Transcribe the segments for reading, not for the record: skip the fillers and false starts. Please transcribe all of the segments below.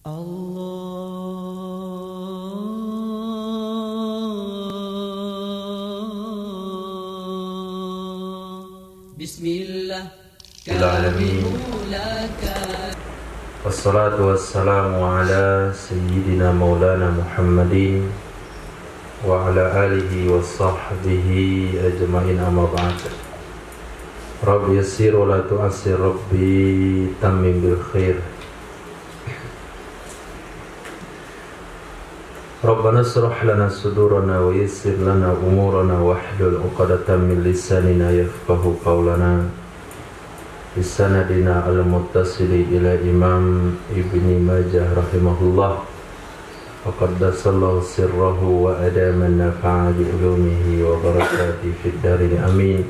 Bismillah. Wassalatu wassalamu ala sayyidina maulana Muhammadin wa ala alihi wa sahbihi ajma'in, amma ba'd. Rabbi yassir wa la tu'assir, Rabbi tammim bil khair. Rabbana shrah lana sudurana wa yassir lana umurana wahlul 'uqdatam min lisanina yafqahu qawlana. Bisanadina al-muttasili ila Imam Ibni Majah rahimahullah, wa qaddasallahu sirrahu wa adama nafa'a bi ulumihi wa barakatihi fid darin amin.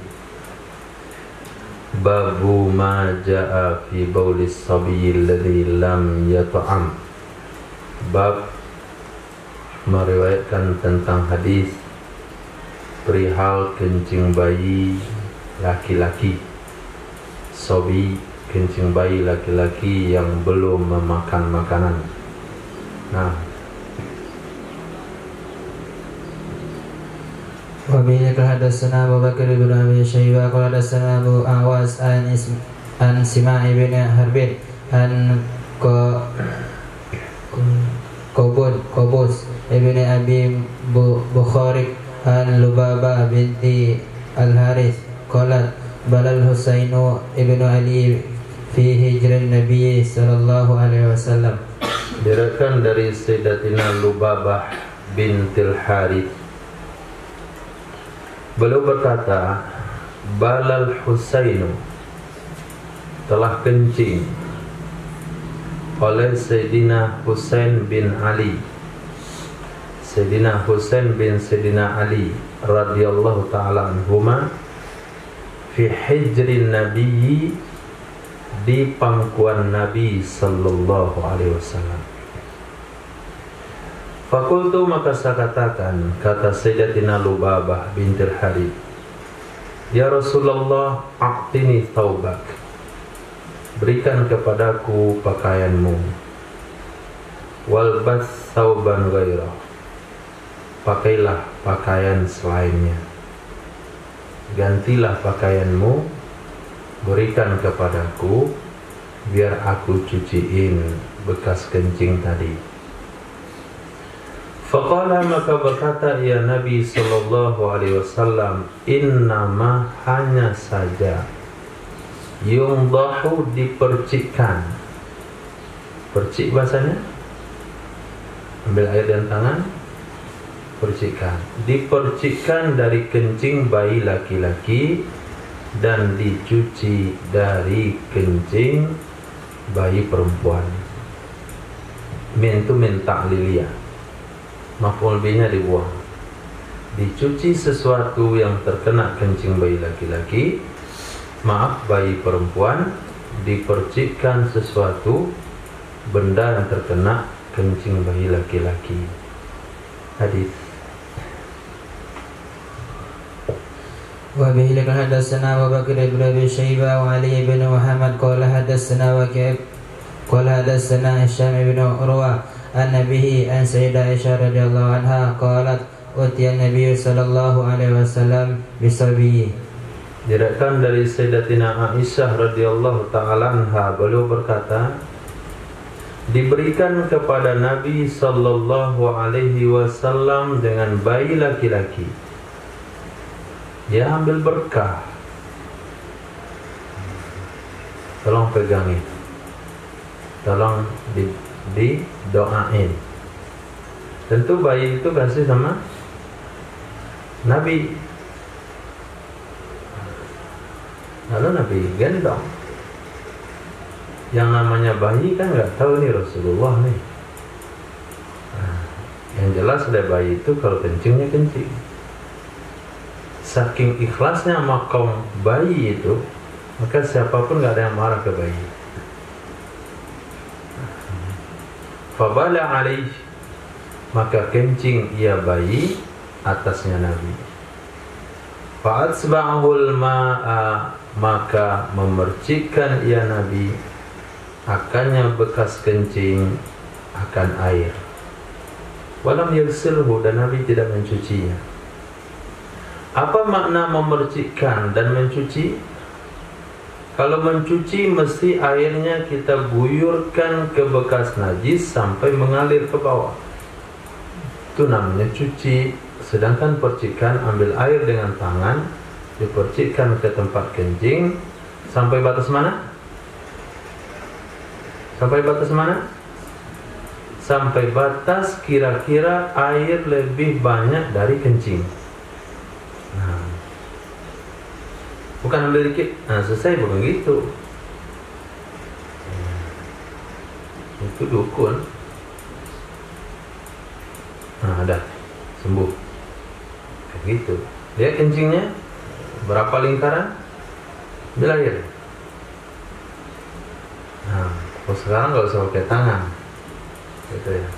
Babu ma ja'a fi baulis sabiyil ladzi lam yata'am. Bab meriwayatkan tentang hadis perihal kencing bayi laki-laki. Sobi, kencing bayi laki-laki yang belum memakan makanan. Nah, wa bihi hadatsana Abu Bakar bin Abi Syaibah qala hadatsana Abu Awas an Sima'i bin Harbin an Qobus ibn Abi Bukhari an Lubabah binti Al-Harith qalat balal Husainu ibnu Ali fi hijran Nabi sallallahu alaihi wasallam. Diriwayatkan dari Sayyidatina Lubabah bintil Harith, beliau berkata, balal Husainu, telah kencing oleh Sayyidina Husain bin Ali, Sayyidina Husain bin Sayyidina Ali radhiyallahu ta'ala anhuma, fi hijrin Nabi, di pangkuan Nabi sallallahu alaihi wasallam. Fakultu, maka saya katakan, kata Sayyidatina Lubabah bintil Harith, ya Rasulullah, a'tini taubak, berikan kepadaku pakaianmu, walbas tauban ghairah, pakailah pakaian selainnya, gantilah pakaianmu, berikan kepadaku, biar aku cuciin bekas kencing tadi. Faqala, maka berkata ya Nabi sallallahu alaihi wasallam, innama, hanya saja, yungdahu, dipercikkan. Percik bahasanya, ambil air dan tangan, percikan, dipercikkan dari kencing bayi laki-laki dan dicuci dari kencing bayi perempuan. Min tu min ta'liliyah, maf'ul bihnya dibuang. Dicuci sesuatu yang terkena kencing bayi laki-laki, maaf, bayi perempuan, dipercikkan sesuatu benda yang terkena kencing bayi laki-laki. Hadis. Wa bihi hadatsana Abu Bakar bin Abi Syaibah wa Ali bin Muhammad qala hadatsana Waqi' qala hadatsana Hisham bin Urwa an nabihi an Sayyidah Aisyah radhiyallahu anha qalat utiya Nabi sallallahu alaihi wasallam bisabi. Diriwayatkan dari Sayyidatina Aisyah radhiyallahu taala anha, beliau berkata, diberikan kepada Nabi sallallahu alaihi wasallam dengan bayi laki-laki. Dia ambil berkah. Tolong pegangin, tolong didoain. Tentu bayi itu kasih sama Nabi. Lalu Nabi gendong. Yang namanya bayi kan nggak tahu nih Rasulullah nih. Nah, yang jelas ada bayi itu kalau kencingnya kencing. Saking ikhlasnya makom bayi itu, maka siapapun nggak ada yang marah ke bayi. Fabala alaih, maka kencing ia bayi atasnya Nabi. Fa'atsba'ahul ma'a, maka memercikkan ia Nabi akannya bekas kencing akan air. Walam yaghsilhu, dan Nabi tidak mencucinya. Apa makna memercikkan dan mencuci? Kalau mencuci mesti airnya kita guyurkan ke bekas najis sampai mengalir ke bawah. Itu namanya cuci. Sedangkan percikan, ambil air dengan tangan, dipercikkan ke tempat kencing sampai batas mana? Sampai batas mana? Sampai batas kira-kira air lebih banyak dari kencing. Nah, bukan ambil dikit, nah selesai, bukan gitu. Itu dukun. Nah, ada sembuh. Kayak gitu. Dia kencingnya berapa lingkaran? Ambil air. Nah, sekarang nggak usah pakai tangan. Gitu ya.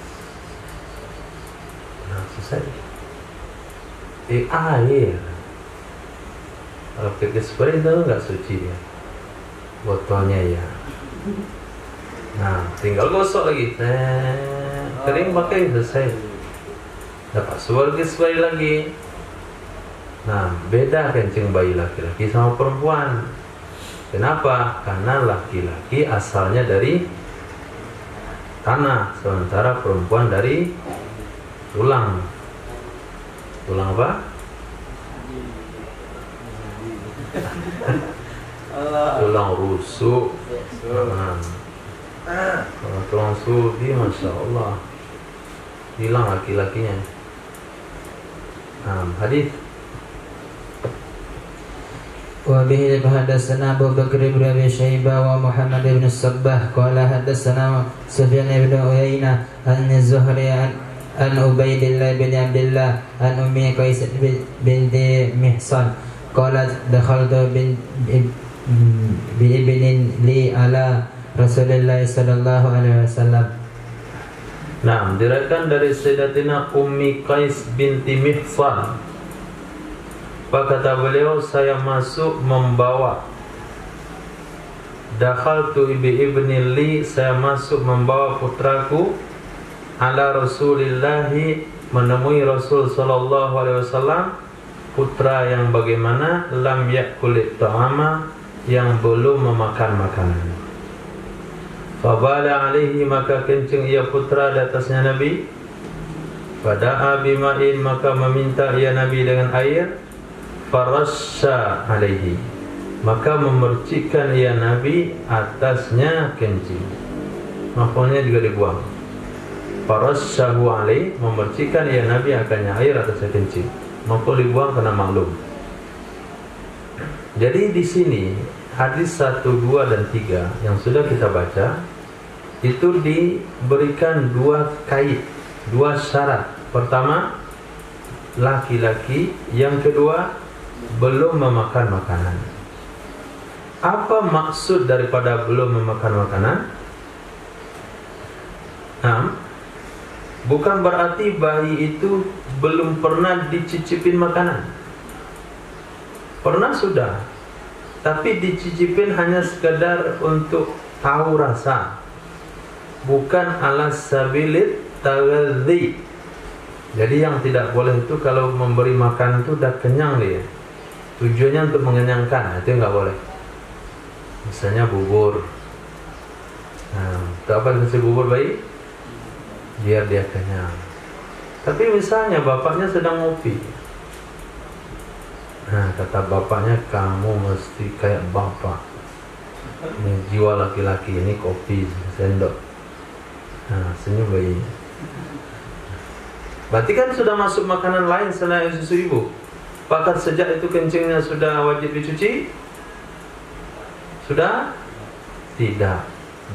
Nah, selesai. Air. Kalau pakai spray itu nggak suci ya. Botolnya ya. Nah, tinggal gosok lagi. Kering pakai, selesai. Dapat lagi spray lagi. Nah, beda kencing bayi laki-laki sama perempuan. Kenapa? Karena laki-laki asalnya dari tanah, sementara perempuan dari tulang. Tulang apa? Tulang rusuk. Kalau tulang sudi, masya Allah, hilang laki-lakinya. Hadis. وبه حدثنا أبو بكر بن أبي شيبة ومحمد بن الصباح قال حدثنا سفيان بن عيينة عن الزهري عن عبيد الله بن عبد الله عن أم قيس بنت محصن قالت دخلت بابن لي على رسول الله صلى الله عليه وسلم. Nah, diriwayatkan dari Sayyidatina Ummi Qais binti Mihsan. Kata beliau, saya masuk membawa, dakhaltu bi ibni li, saya masuk membawa putraku, ala Rasulillahi, menemui Rasul sallallahu alaihi wasallam, putra yang bagaimana, lam yakulit ta'ama, yang belum memakan makanan. Fabala alaihi, maka kencing ia putra di atasnya Nabi. Fada'a bima'in, maka meminta ia Nabi dengan air. Farasha alaihi, maka memercikkan ia Nabi atasnya kencing. Maf'ulnya juga dibuang. Farashahu alaihi, memercikkan ia Nabi akannya air atasnya kencing. Maf'ul dibuang karena maklum. Jadi di sini hadis 1, 2 dan 3 yang sudah kita baca itu diberikan dua kait, dua syarat. Pertama, laki-laki. Yang kedua, belum memakan makanan. Apa maksud daripada belum memakan makanan? Bukan berarti bayi itu belum pernah dicicipin makanan. Pernah sudah, tapi dicicipin hanya sekedar untuk tahu rasa, bukan ala sabilit taghadzi. Jadi yang tidak boleh itu kalau memberi makan itu udah kenyang dia, tujuannya untuk mengenyangkan, itu nggak boleh. Misalnya bubur. Nah, apa kasih bubur bayi? Biar dia kenyang. Tapi misalnya bapaknya sedang ngopi. Nah, kata bapaknya, kamu mesti kayak bapak. Ini jiwa laki-laki, ini kopi sendok. Nah, senyum bayinya. Berarti kan sudah masuk makanan lain selain susu ibu. Apakah sejak itu kencingnya sudah wajib dicuci? Sudah? Tidak,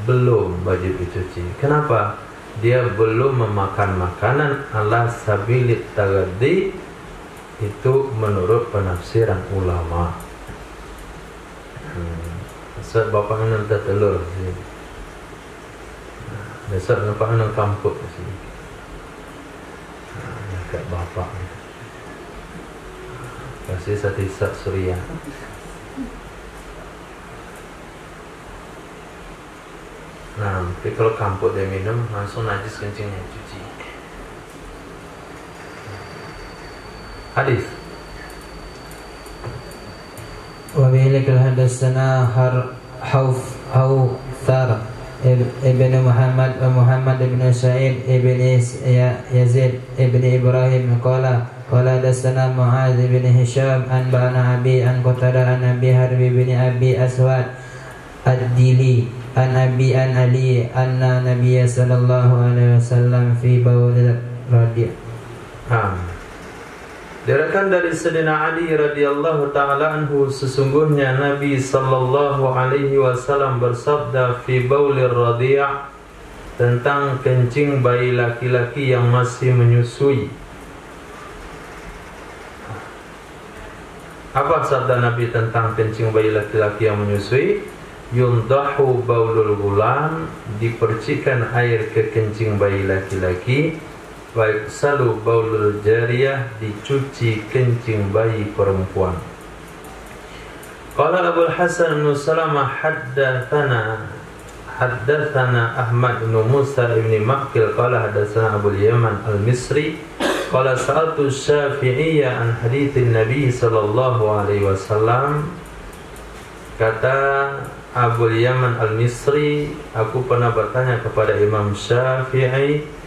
belum wajib dicuci. Kenapa? Dia belum memakan makanan ala sabilit taghadzi. Itu menurut penafsiran ulama. Besok bapaknya nanti telur sih. Besok bapaknya nanti kampuk sih. Kayak bapak kasih satisat surya. Nah, tapi kalau kampuk dia minum langsung najis kencingnya, cuci. Hadis. Wa bihi hadatsana Hawthar ibn Muhammad wa Muhammad ibn Sa'id ibn Yazid ibn Ibrahim qala hadatsana Mu'adz ibn Hisham an ba'na Abi an Qatadah an Abi Harbi ibn Abi Aswad ad-Dili an Abi an Ali anna Nabiy sallallahu alaihi wasallam fi bawlil radi'. Diriwayatkan dari Sayyidina Ali radhiyallahu taala anhu, sesungguhnya Nabi sallallahu alaihi wasallam bersabda fi baulir radhi', tentang kencing bayi laki-laki yang masih menyusui. Apa sabda Nabi tentang kencing bayi laki-laki yang menyusui? Yundahu baulul gulam, dipercikan air ke kencing bayi laki-laki. Baik salu baulul jariyah, dicuci kencing bayi perempuan. Qala Abu Hasan bin Salamah haddatsana Ahmad bin Musa bin Maqil qala hadatsana Abu Yaman al-Misri qala sa'altu Syafi'iyya an haditsin Nabi sallallahu alaihi wasallam. Kata Abu Yaman al-Misri, aku pernah bertanya kepada Imam Syafi'i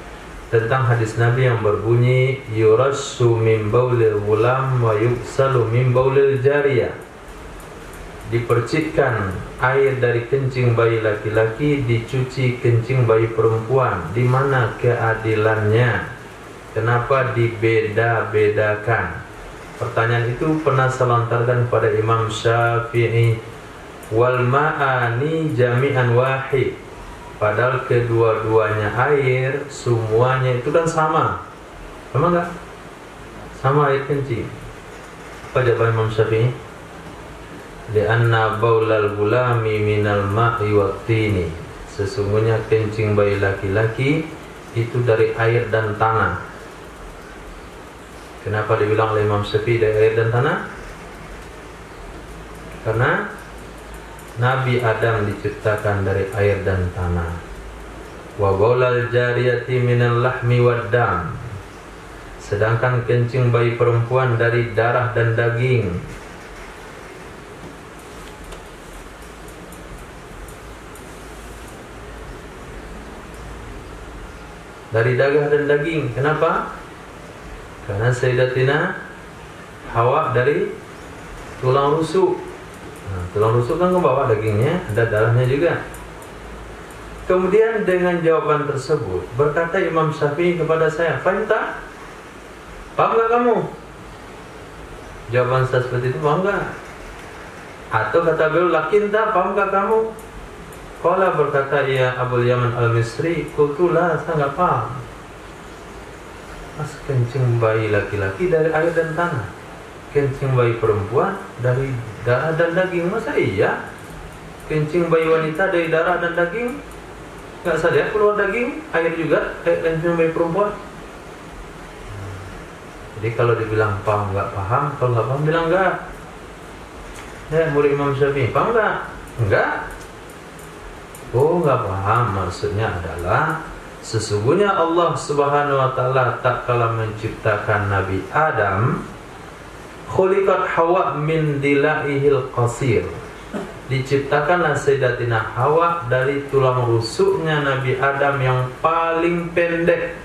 tentang hadis Nabi yang berbunyi yurassu min baulil ghulam wa yuksalu min baulil jariyah, dipercikkan air dari kencing bayi laki-laki, dicuci kencing bayi perempuan. Di mana keadilannya? Kenapa dibeda-bedakan? Pertanyaan itu pernah saya lontarkan pada Imam Syafi'i. Wal ma'ani jami'an wahid, padahal kedua-duanya air, semuanya itu kan sama. Sama enggak? Sama air kencing. Apa jawaban Imam Syafi'i? Li'anna baulal gulami minal ma'i wattini, sesungguhnya kencing bayi laki-laki itu dari air dan tanah. Kenapa dibilang oleh Imam Syafi'i dari air dan tanah? Karena Nabi Adam diciptakan dari air dan tanah. Wa baulal jariyati minal lahmi wad dam, sedangkan kencing bayi perempuan dari darah dan daging. Dari darah dan daging. Kenapa? Karena Sayyidatina Hawa dari tulang rusuk. Nah, tulang rusuk kan ke bawah dagingnya, ada darahnya juga. Kemudian dengan jawaban tersebut berkata Imam Syafi'i kepada saya, "Fahimta? Paham gak kamu?" Jawaban saya seperti itu, paham gak? Atau kata beliau, "Lakinta, paham gak kamu?" Qala, berkata ya Abu Yaman al-Misri, "Qultulah, saya gak paham." Mas, kencing bayi laki-laki dari air dan tanah, kencing bayi perempuan dari darah dan daging. Masa iya? Kencing bayi wanita dari darah dan daging? Nggak sadar keluar daging, air juga kayak kencing bayi perempuan. Jadi kalau dibilang paham nggak paham, kalau nggak paham bilang nggak. Ya, murid Imam Syafi'i, paham nggak? Nggak. Oh, nggak paham. Maksudnya adalah sesungguhnya Allah Subhanahu wa Ta'ala tak kala menciptakan Nabi Adam, khuliqat Hawa min dila'ihil qasir, diciptakanlah Sayyidatina Hawa dari tulang rusuknya Nabi Adam yang paling pendek.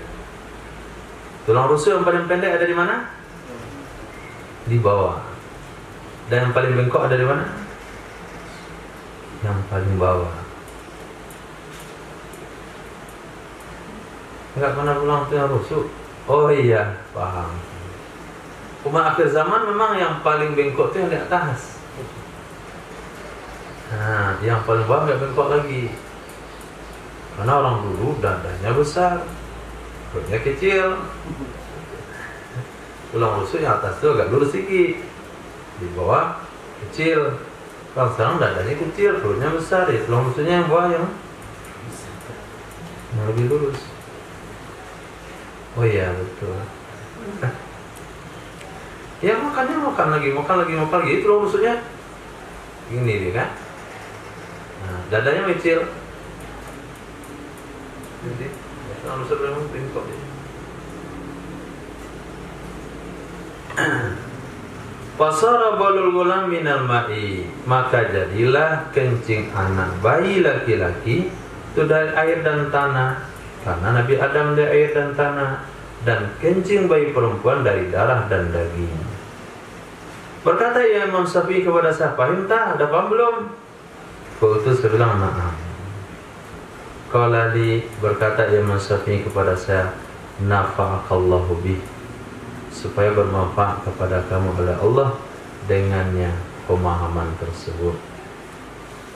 Tulang rusuk yang paling pendek ada di mana? Di bawah. Dan yang paling bengkok ada di mana? Yang paling bawah. Enggak pernah pulang tulang rusuk? Oh iya, paham. Umat akhir zaman memang yang paling bengkok itu yang di atas. Nah, yang paling bawah nggak bengkok lagi. Karena orang dulu dadanya besar, perutnya kecil. Tulang rusuk yang atas itu agak lurus sedikit, di bawah kecil. Kalau sekarang dadanya kecil, perutnya besar, ya tulang rusuknya yang bawah yang lebih lurus. Oh iya, betul. Ya makan lagi, itu loh maksudnya gini nih kan. Nah, dadanya kecil, Jadi, selalu sering tingkok ini. Fasara balul gulam minal ma'i, maka jadilah kencing anak bayi laki-laki itu dari air dan tanah, karena Nabi Adam dari air dan tanah, dan kencing bayi perempuan dari darah dan daging. Berkata ya Imam Syafi'i kepada saya, paham tak? Ada paham belum? Qultu, saya bilang na'am. Qala li, berkata ya Imam Syafi'i kepada saya, nafa'akallahu bih, supaya bermanfaat kepada kamu oleh Allah dengannya pemahaman tersebut.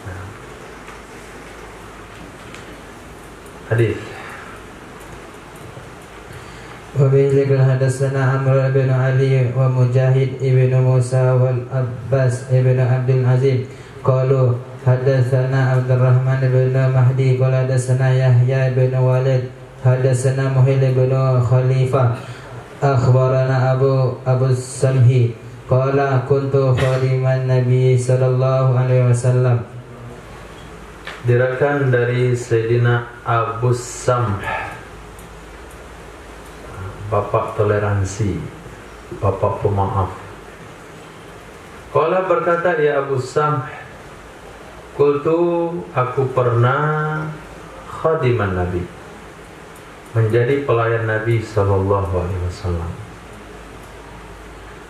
Nah. Hadis. Wa bihi hadatsana Amr bin Ali wa Mujahid ibn Musa wal Abbas ibn Abdul Aziz qalu hadatsana Abdurrahman bin Mahdi qala hadatsana Yahya bin Walid hadatsana Muhil bin Khalifah akhbarana Abu Samhi qala kuntu khadiman Nabi sallallahu alaihi wasallam. Diriwayatkan dari Sayyidina Abu Samh, bapak toleransi, bapak pemaaf. Qala, berkata ya Abu Samh, qultu, aku pernah khadiman Nabi, menjadi pelayan Nabi sallallahu alaihi wasallam.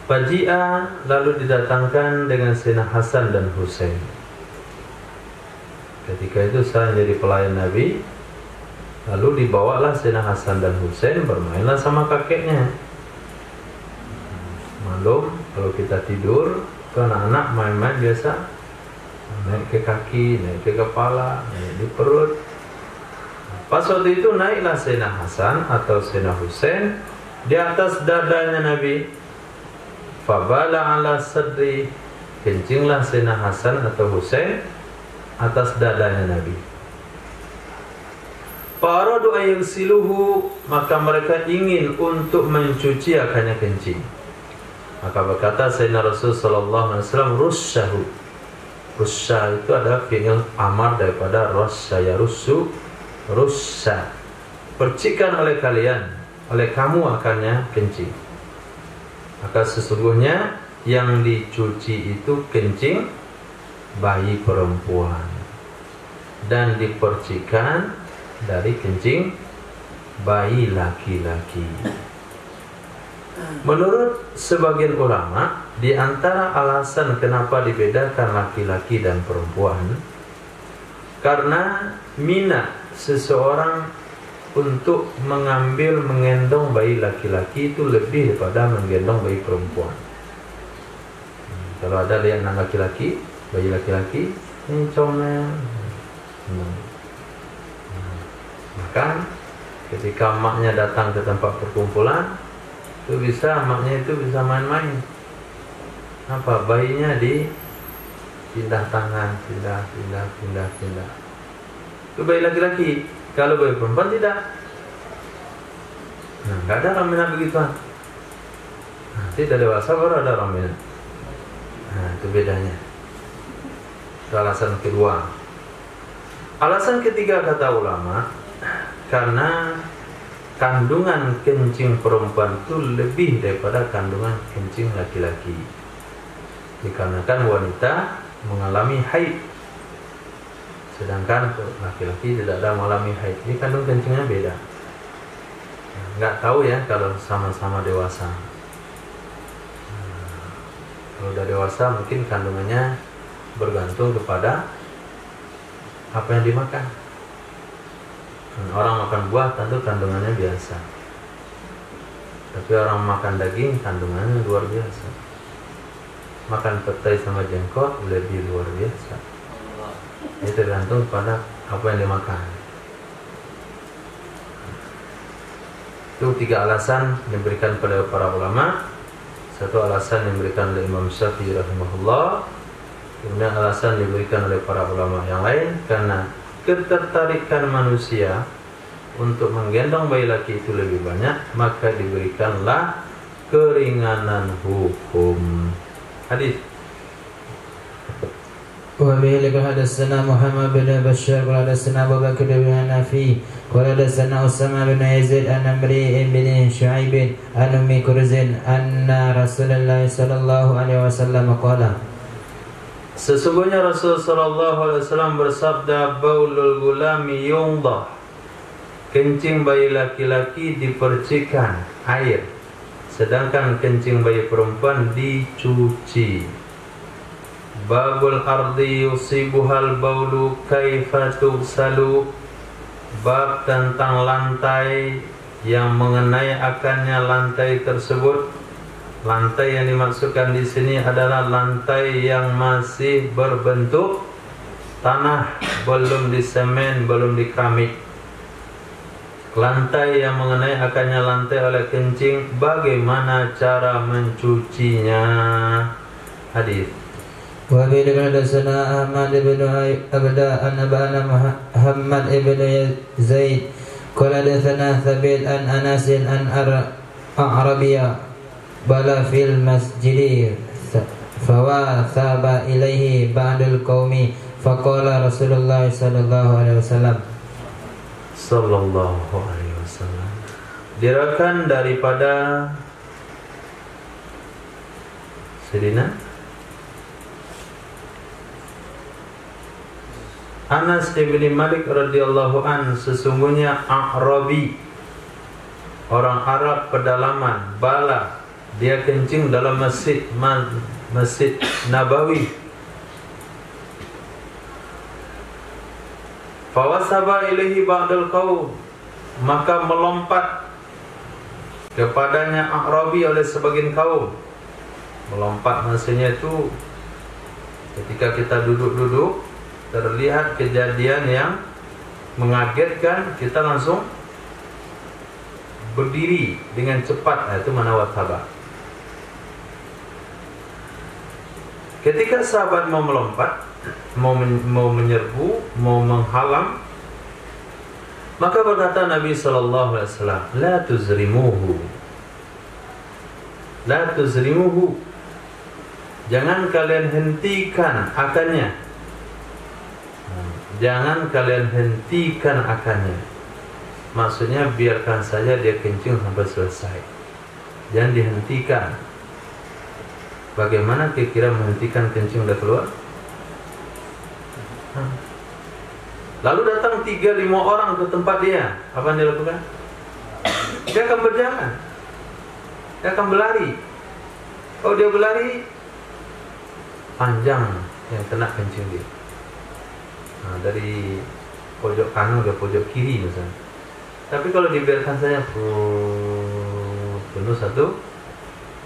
Faji'a, lalu didatangkan dengan Sayyidina Hasan dan Husain. Ketika itu saya menjadi pelayan Nabi, lalu dibawalah Sayyidina Hasan dan Husain, bermainlah sama kakeknya. Malam kalau kita tidur, anak-anak main-main biasa, naik ke kaki, naik ke kepala, naik di perut. Pas waktu itu naiklah Sayyidina Hasan atau Sayyidina Husain di atas dadanya Nabi. Fabala ala sadri, kencinglah Sayyidina Hasan atau Husain atas dadanya Nabi. Faradu ayyusiluhu, maka mereka ingin untuk mencuci akannya kencing. Maka berkata Sayyidina Rasul sallallahu alaihi wasallam, rusyahu. Rusyah itu adalah fi'il amar daripada rasya yarussu, rusya. Percikan oleh kalian, oleh kamu akannya kencing. Maka sesungguhnya yang dicuci itu kencing bayi perempuan, dan dipercikan dari kencing bayi laki-laki. Menurut sebagian ulama, di antara alasan kenapa dibedakan laki-laki dan perempuan, karena minat seseorang untuk mengendong bayi laki-laki itu lebih daripada menggendong bayi perempuan. Kalau ada lihat anak laki-laki, bayi laki-laki, ini comel. Maka ketika maknya datang ke tempat perkumpulan, itu maknya itu bisa main-main. Apa? Bayinya pindah tangan, pindah. Itu bayi laki-laki. Kalau bayi perempuan tidak. Nah, nggak ada orang minat begituan. Nanti sudah dewasa baru ada orang minat. Nah, itu bedanya. Itu alasan kedua. Alasan ketiga kata ulama, karena kandungan kencing perempuan itu lebih daripada kandungan kencing laki-laki. Dikarenakan wanita mengalami haid, sedangkan laki-laki tidak ada mengalami haid. Ini kandung kencingnya beda. Nggak tahu ya kalau sama-sama dewasa. Kalau udah dewasa mungkin kandungannya bergantung kepada apa yang dimakan. Orang makan buah tentu kandungannya biasa, tapi orang makan daging kandungannya luar biasa. Makan petai sama jengkol lebih luar biasa. Itu tergantung pada apa yang dimakan. Itu tiga alasan yang diberikan pada para ulama. Satu alasan yang diberikan oleh Imam Syafi'i rahimahullah, kemudian alasan diberikan oleh para ulama yang lain karena ketertarikan manusia untuk menggendong bayi laki itu lebih banyak, maka diberikanlah keringanan hukum. Hadis. وبه قال حدثنا محمد بن بشار قال حدثنا أبو بكر بن حنفي قال حدثنا أسامة بن يزيد عن عمرو بن شعيب عن أم كرز أن رسول الله صلى الله عليه وسلم قال Sesungguhnya Rasul sallallahu alaihi wasallam bersabda, baulul gulami yungdah, kencing bayi laki-laki dipercikan air, sedangkan kencing bayi perempuan dicuci. Babul ardi yusibuhal baulu kaifa tughsalu, bab tentang lantai yang mengenai akannya lantai tersebut. Lantai yang dimaksudkan di sini adalah lantai yang masih berbentuk tanah, belum disemen, belum dikeramik. Lantai yang mengenai akannya lantai oleh kencing, bagaimana cara mencucinya? Hadis. Wa bi hadatsana Ahmad bin Abda an Abana Muhammad ibn Zaid qala hadatsana Thabit an Anas an Arabiyya bala fil masjid fawa thaba ilaihi ba'dul qaumi faqala Rasulullah sallallahu alaihi wasallam diriwayatkan daripada Sayyidina Anas bin Malik radhiyallahu an, sesungguhnya A'rabi, orang Arab pedalaman, bala, dia kencing dalam masjid Nabawi. Fawasaba ilaihi ba'dal qaum, maka melompat kepadanya A'rabi oleh sebagian kaum. Melompat maksudnya itu ketika kita duduk-duduk terlihat kejadian yang mengagetkan, kita langsung berdiri dengan cepat. Itu mana wasaba. Ketika sahabat mau melompat, mau menyerbu, mau menghalang, maka berkata Nabi sallallahu alaihi wasallam, la tuzrimuhu. La tuzrimuhu. Jangan kalian hentikan akannya. Jangan kalian hentikan akannya. Maksudnya biarkan saja dia kencing sampai selesai. Jangan dihentikan. Bagaimana kira-kira menghentikan kencing udah keluar? Lalu datang 3-5 orang ke tempat dia. Apa yang dia lakukan? Dia akan berjalan. Dia akan berlari. Kalau dia berlari, panjang yang kena kencing dia. Nah, dari pojok kanan ke pojok kiri misalnya. Tapi kalau dibiarkan saja penuh satu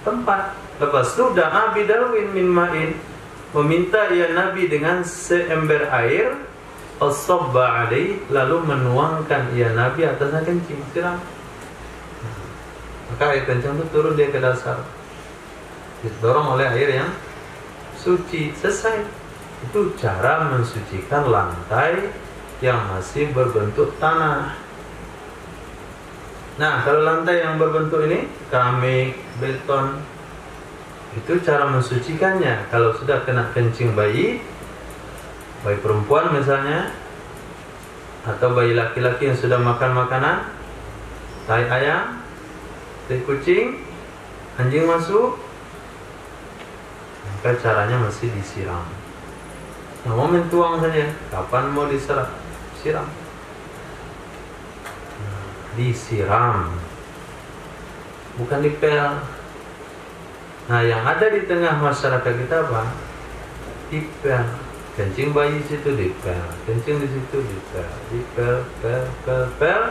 tempat. Lepas itu da'a bidalwin min ma'in, meminta ya Nabi dengan seember air, as-sabba alaih, lalu menuangkan ya Nabi atasnya kencing, siram. Maka air kencing itu turun dia ke dasar, didorong oleh air yang suci, selesai. Itu cara mensucikan lantai yang masih berbentuk tanah. Nah, kalau lantai yang berbentuk ini keramik, beton, itu cara mensucikannya. Kalau sudah kena kencing bayi perempuan misalnya, atau bayi laki-laki yang sudah makan makanan, tai ayam, tai kucing, anjing masuk, maka caranya mesti disiram. Nah, momen tuang saja, kapan mau diserap, siram. Disiram, bukan dipel. Nah, yang ada di tengah masyarakat kita apa? Dipel. Kencing bayi situ dipel, kencing di situ dipel, pel.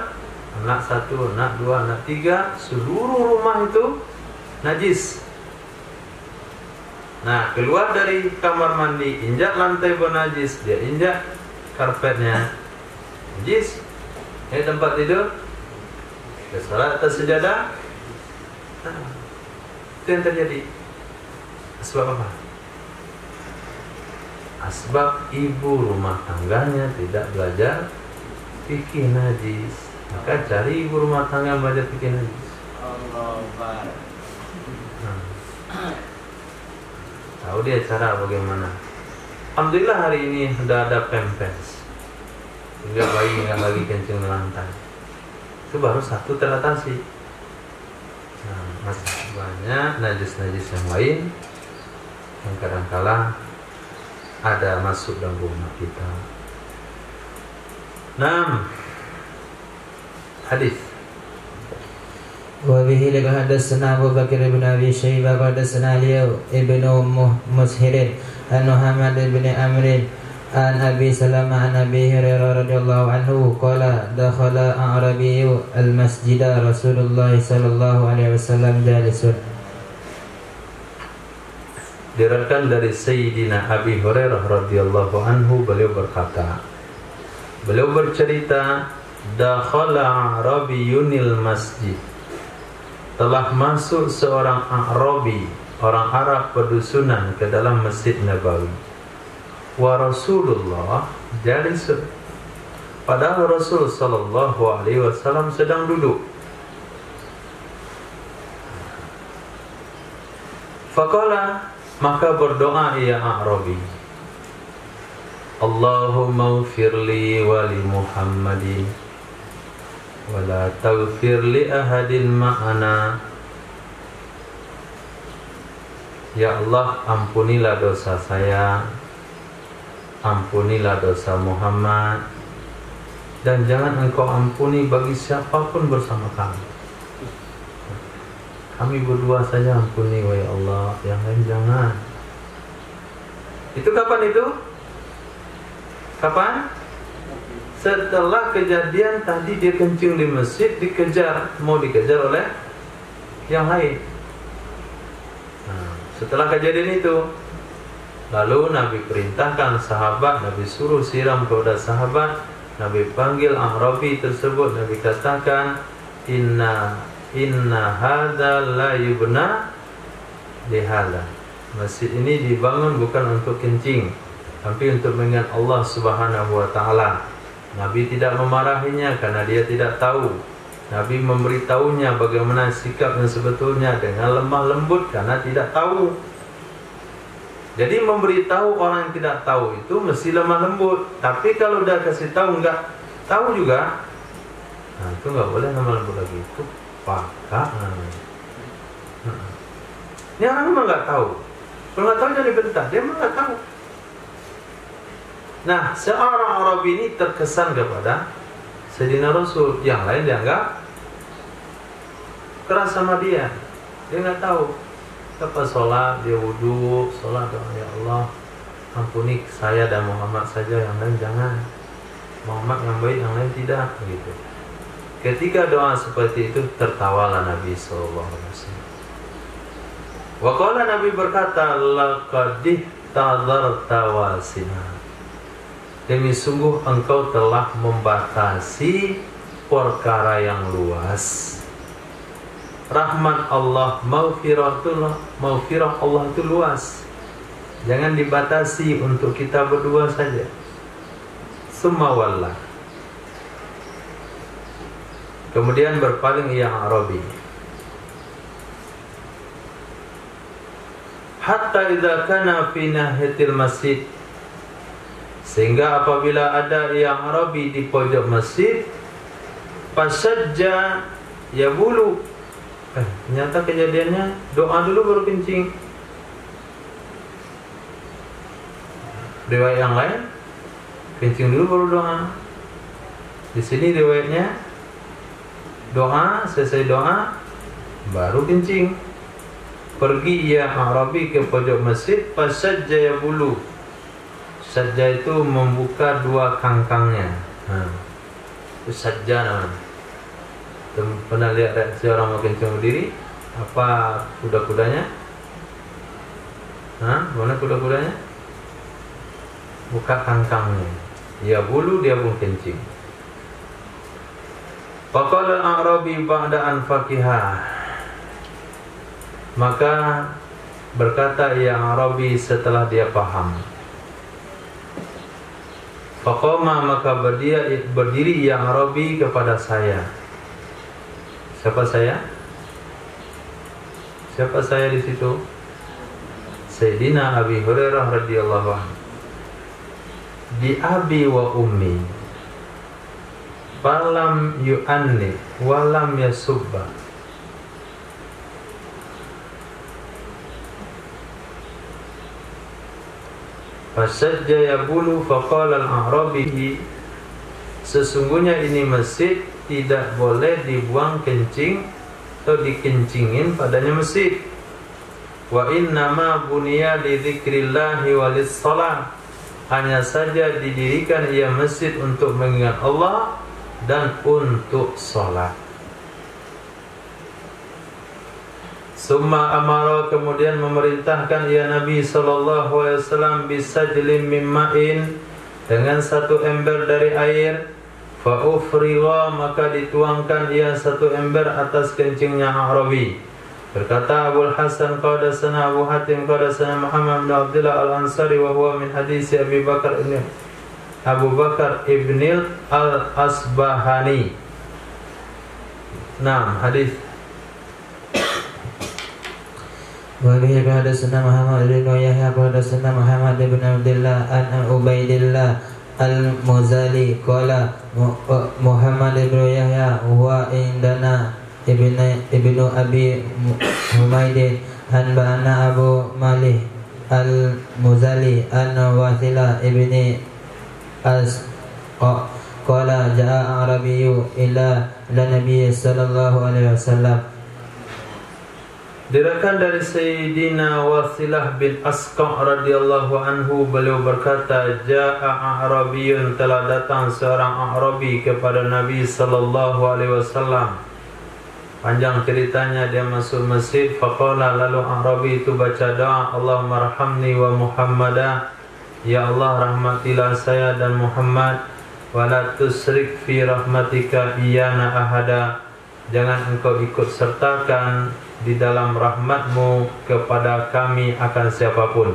Anak 1, anak 2, anak 3, seluruh rumah itu najis. Nah, keluar dari kamar mandi, injak lantai bernajis, dia injak karpetnya najis. Ini tempat tidur, dia salat atas sejadah. Nah, itu yang terjadi. Sebab apa? Sebab ibu rumah tangganya tidak belajar fikih najis. Maka cari ibu rumah tangga yang belajar fikih najis. Tahu dia cara bagaimana Alhamdulillah hari ini sudah ada pempes, sehingga bayi nggak lagi kencing di lantai. Itu baru satu teratasi. Nah, masih banyak najis-najis yang lain yang kadang-kala ada masuk dalam rumah kita. 6. Hadis. وبه لك حدثنا أبو بكر بن أبي شيبة حدثنا علي بن مسهر عن محمد بن عمرو عن أبي سلمة عن أبي هريرة رضي الله عنه قال دخل أعرابي المسجد رسول الله صلى الله عليه وسلم جالس. Diriwayatkan dari Sayyidina Abi Hurairah radhiyallahu anhu, beliau berkata, beliau bercerita, dakhala A'rabiyunil masjid, telah masuk seorang A'rabi, orang Arab pedusunan ke dalam Masjid Nabawi. Wa Rasulullah jalisun, padahal Rasul sallallahu alaihi wasallam sedang duduk. Faqala, maka berdoa ia A'rabi, Allahumma ufirli wa li Muhammadin wa la taghfir li ahadin ma'ana. Ya Allah, ampunilah dosa saya, ampunilah dosa Muhammad, dan jangan engkau ampuni bagi siapapun bersama kami. Kami berdua saja ampuni, wahai Allah, yang lain jangan. Itu kapan itu? Kapan? Setelah kejadian tadi dia kencing di masjid, dikejar, mau dikejar oleh yang lain. Nah, setelah kejadian itu, lalu Nabi perintahkan sahabat, Nabi suruh siram kepada sahabat, Nabi panggil A'rabi tersebut, Nabi katakan, Inna hadza la yubna lihada. Masjid ini dibangun bukan untuk kencing, tapi untuk mengingat Allah Subhanahu wa taala. Nabi tidak memarahinya karena dia tidak tahu. Nabi memberitahunya bagaimana sikap yang sebetulnya dengan lemah lembut karena tidak tahu. Jadi memberitahu orang yang tidak tahu itu mesti lemah lembut. Tapi kalau udah kasih tahu nggak tahu juga, nah itu nggak boleh lemah lembut lagi, itu pakak namanya. Ini orang memang nggak tahu. Kalau nggak tahu jangan dibentak, dia memang nggak tahu. Nah, seorang Arabi ini terkesan kepada Sayyidina Rasul, yang lain dianggap keras sama dia. Dia nggak tahu. Lepas sholat, dia wudhu, sholat doa, ya Allah, ampuni saya dan Muhammad saja, yang lain jangan. Muhammad yang baik, yang lain tidak, begitu. Ketika doa seperti itu, tertawalah Nabi SAW. Waqala, Nabi berkata, laqadih tadarta wasina. Demi sungguh engkau telah membatasi perkara yang luas. Rahmat Allah, maghfirah Allah itu luas. Jangan dibatasi untuk kita berdua saja. Summa wallah. Kemudian berpaling ia Arabi. Hatta idza kana fi nahiyatil masjid, sehingga apabila ada yang Arabi di pojok masjid, fasajja yabulu. Ternyata kejadiannya doa dulu baru kencing. Riwayat yang lain kencing dulu baru doa. Di sini riwayatnya doa, selesai doa baru kencing. Pergi ia Arabi ke pojok masjid, fasajja yabulu. Sajja itu membuka dua kangkangnya. Itu sajja namanya. Pernah lihat reaksi orang mau kencing berdiri? Apa kuda-kudanya? Mana kuda-kudanya? Buka kangkangnya. Ya bulu, dia pun kencing. Faqala al-A'rabi ba'da an faqihah. Maka berkata ia Arabi setelah dia paham. Faqama, maka berdiri yang Arabi kepada saya. Siapa saya? Siapa saya di situ? Sayyidina Abi Hurairah radhiyallahu anhu. bi abi wa ummi falam yu'anni walam yasubba. Fasajja yabulu faqala al-a'rabi, sesungguhnya ini masjid tidak boleh dibuang kencing atau dikencingin padanya masjid. Wa innama buniya li dzikrillahi walis shalah, hanya saja didirikan ia masjid untuk mengingat Allah dan untuk salat. Summa amara, kemudian memerintahkan ia Nabi SAW bisajlim min ma'in, dengan satu ember dari air. Fa ufriga, maka dituangkan ia satu ember atas kencingnya A'rabi. Berkata Abul Hasan qadasana Abu Hatim qadasana Muhammad bin Abdullah al-Ansari wa huwa min hadis Abu Bakar ibn al-Asbahani. Naam, hadis. Wa bihi hadatsana Muhammad bin Yahya hadatsana Muhammad bin Abdullah an Ubaidillah al-Muzali qala Muhammad bin Yahya huwa indana ibnu Abi Humaydin an ba'ana Abu Malih al-Muzali an Wathila ibni qala ja'a Arabiyyu ila Nabi sallallahu alaihi wasallam. Diriwayatkan dari Sayyidina Wasilah bin Asqa radhiyallahu anhu, beliau berkata, Ja'a A'rabiyun, telah datang seorang A'rabi kepada Nabi sallallahu alaihi wasallam. Panjang ceritanya, dia masuk masjid. Faqala, lalu A'rabi itu baca doa, Allahumma rahamni wa Muhammadah, ya Allah rahmatilah saya dan Muhammad, wa la tusrik fi rahmatika iyana ahada, jangan engkau ikut sertakan di dalam rahmatmu kepada kami akan siapapun.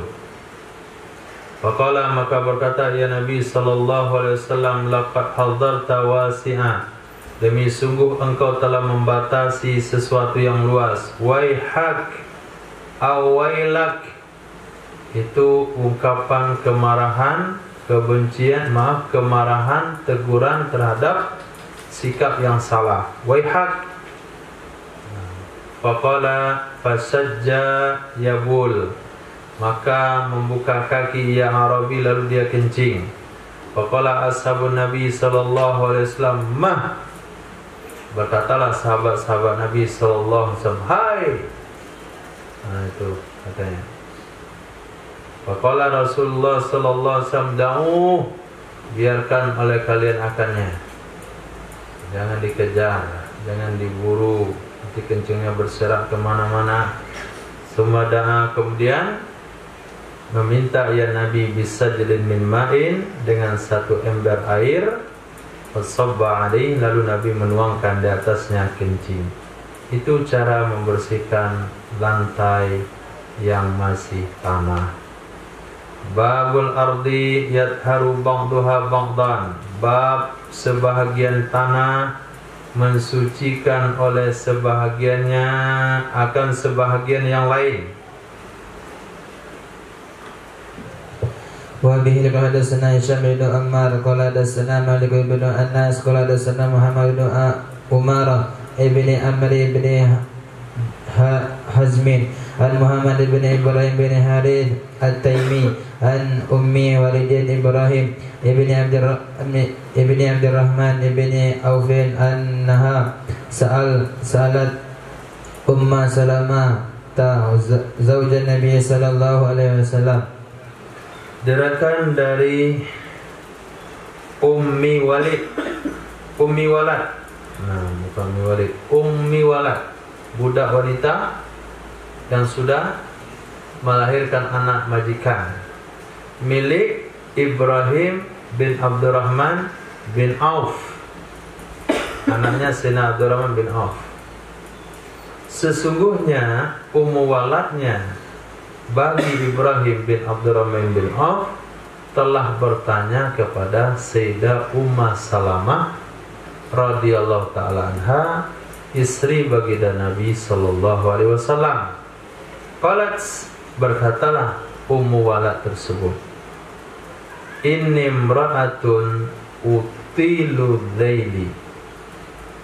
Faqala, maka berkata ya Nabi sallallahu alaihi wasallam, laqad hadarta wasi'a, demi sungguh engkau telah membatasi sesuatu yang luas. Waihak awailak, itu ungkapan kemarahan, kebencian, kemarahan, teguran terhadap sikap yang salah. Waihak. Faqala fasajja yabul, maka membuka kaki ya Arabi lalu dia kencing. Faqala ashabun Nabi sallallahu alaihi wasallam, mah, berkatalah sahabat-sahabat Nabi sallallahu alaihi wasallam, hai. Nah itu katanya. Faqala Rasulullah sallallahu alaihi wasallam, da'u, biarkan oleh kalian akannya, jangan dikejar, jangan diburu, nanti kencingnya berserak kemana-mana. Sumada'a, kemudian meminta ya Nabi bisajlin min ma'in, dengan satu ember air. Fasabba alaih, lalu Nabi menuangkan di atasnya kencing. Itu cara membersihkan lantai yang masih tanah. Babul ardi yadharu ba'duha ba'dan, bab sebahagian tanah mensucikan oleh sebahagiannya akan sebahagian yang lain. Wa bihi hadatsana Hisham bin Ammar qala hadatsana Malik bin Anas qala hadatsana Muhammad bin Umar ibni Amr ibni Hazmin an Muhammad bin Ibrahim bin Harith at-Taimi an Ummi Walidin Ibrahim ibni Abdurrahman ibni Aufin annaha salat Umma Salama ta zaujan Nabi sallallahu alaihi wasallam. Diriwayatkan dari Ummi Walid, Ummi Walad. Nah, bukan Ummi Walid, Ummi Walad, budak wanita yang sudah melahirkan anak majikan milik Ibrahim bin Abdurrahman bin Auf, anaknya Sayyidina Abdurrahman bin Auf. Sesungguhnya Ummu Waladnya bagi Ibrahim bin Abdurrahman bin Auf telah bertanya kepada Sayyidah Umma Salamah radhiyallahu ta'ala anha, istri baginda Nabi sallallahu alaihi wasallam. Qalat, berkatalah Ummu Walad tersebut, Innimra'atun utilu laili.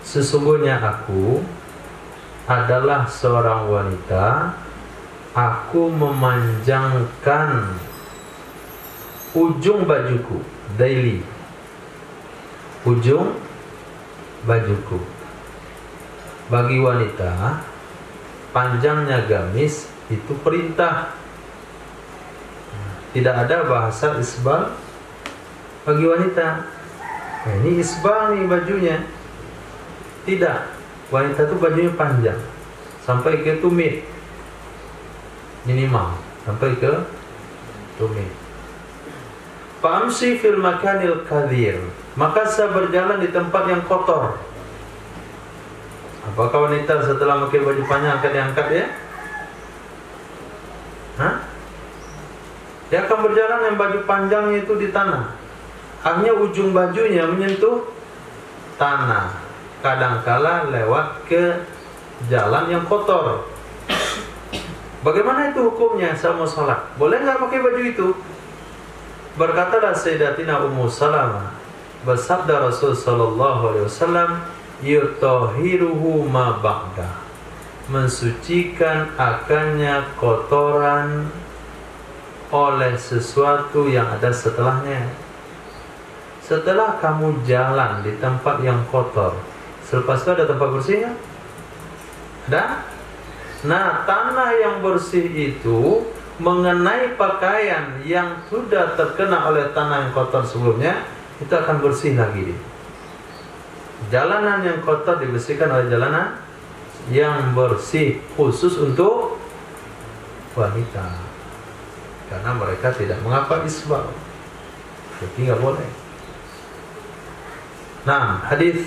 Sesungguhnya aku adalah seorang wanita, aku memanjangkan ujung bajuku. Daili, ujung bajuku. Bagi wanita, panjangnya gamis itu perintah. Tidak ada bahasa isbal bagi wanita. Nah, ini isbal nih bajunya. Tidak, wanita itu bajunya panjang sampai ke tumit, minimal sampai ke tumit. Famsi fil makanil kadir, maka saya berjalan di tempat yang kotor. Apakah wanita setelah pakai baju panjang akan diangkat ya? Hah? Dia akan berjalan yang baju panjangnya itu di tanah. Hanya ujung bajunya menyentuh tanah. Kadangkala lewat ke jalan yang kotor. Bagaimana itu hukumnya? Saya mau salat, boleh nggak pakai baju itu? Berkatalah Sayyidatina Ummu Salamah, bersabda Rasul sallallahu alaihi wasallam, yutahiruhu ma ba'da, mensucikan akannya kotoran oleh sesuatu yang ada setelahnya. Setelah kamu jalan di tempat yang kotor, selepas itu ada tempat bersihnya? Ada? Nah, tanah yang bersih itu mengenai pakaian yang sudah terkena oleh tanah yang kotor sebelumnya, itu akan bersih lagi. Jalanan yang kotor dibersihkan oleh jalanan yang bersih, khusus untuk wanita, karena mereka tidak mengapa isbal, jadi nggak boleh. Nah, hadis.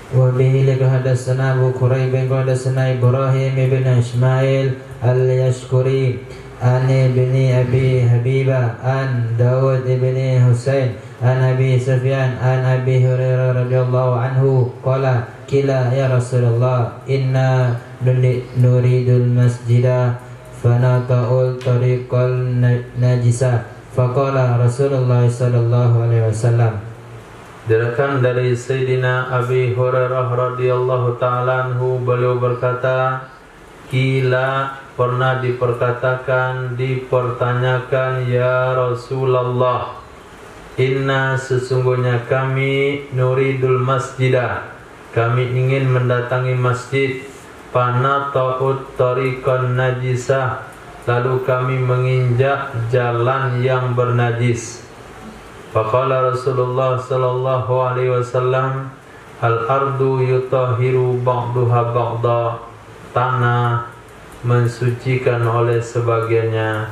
Wa bihi hadatsana Abu Quraib bin hadatsana Ibrahim bin Ismail al-Yashkuri an ibni Abi Habibah an Dawud ibn Husain an Abi Sufyan an Abi Hurairah radhiyallahu anhu qala qila ya Rasulullah inna nuridul masjida fanata'ul tariqal najisa faqala Rasulullah sallallahu alaihi wasallam. Diriwayatkan dari Sayyidina Abi Hurairah radhiyallahu ta'ala anhu, beliau berkata, kila, pernah diperkatakan, dipertanyakan, ya Rasulullah, inna, sesungguhnya kami, nuridul masjidah, kami ingin mendatangi masjid, fanata'ut tariqan najisah, lalu kami menginjak jalan yang bernajis. Faqala Rasulullah sallallahu alaihi wasallam, al-ardu yutahiru ba'duha ba'da, tanah mensucikan oleh sebagiannya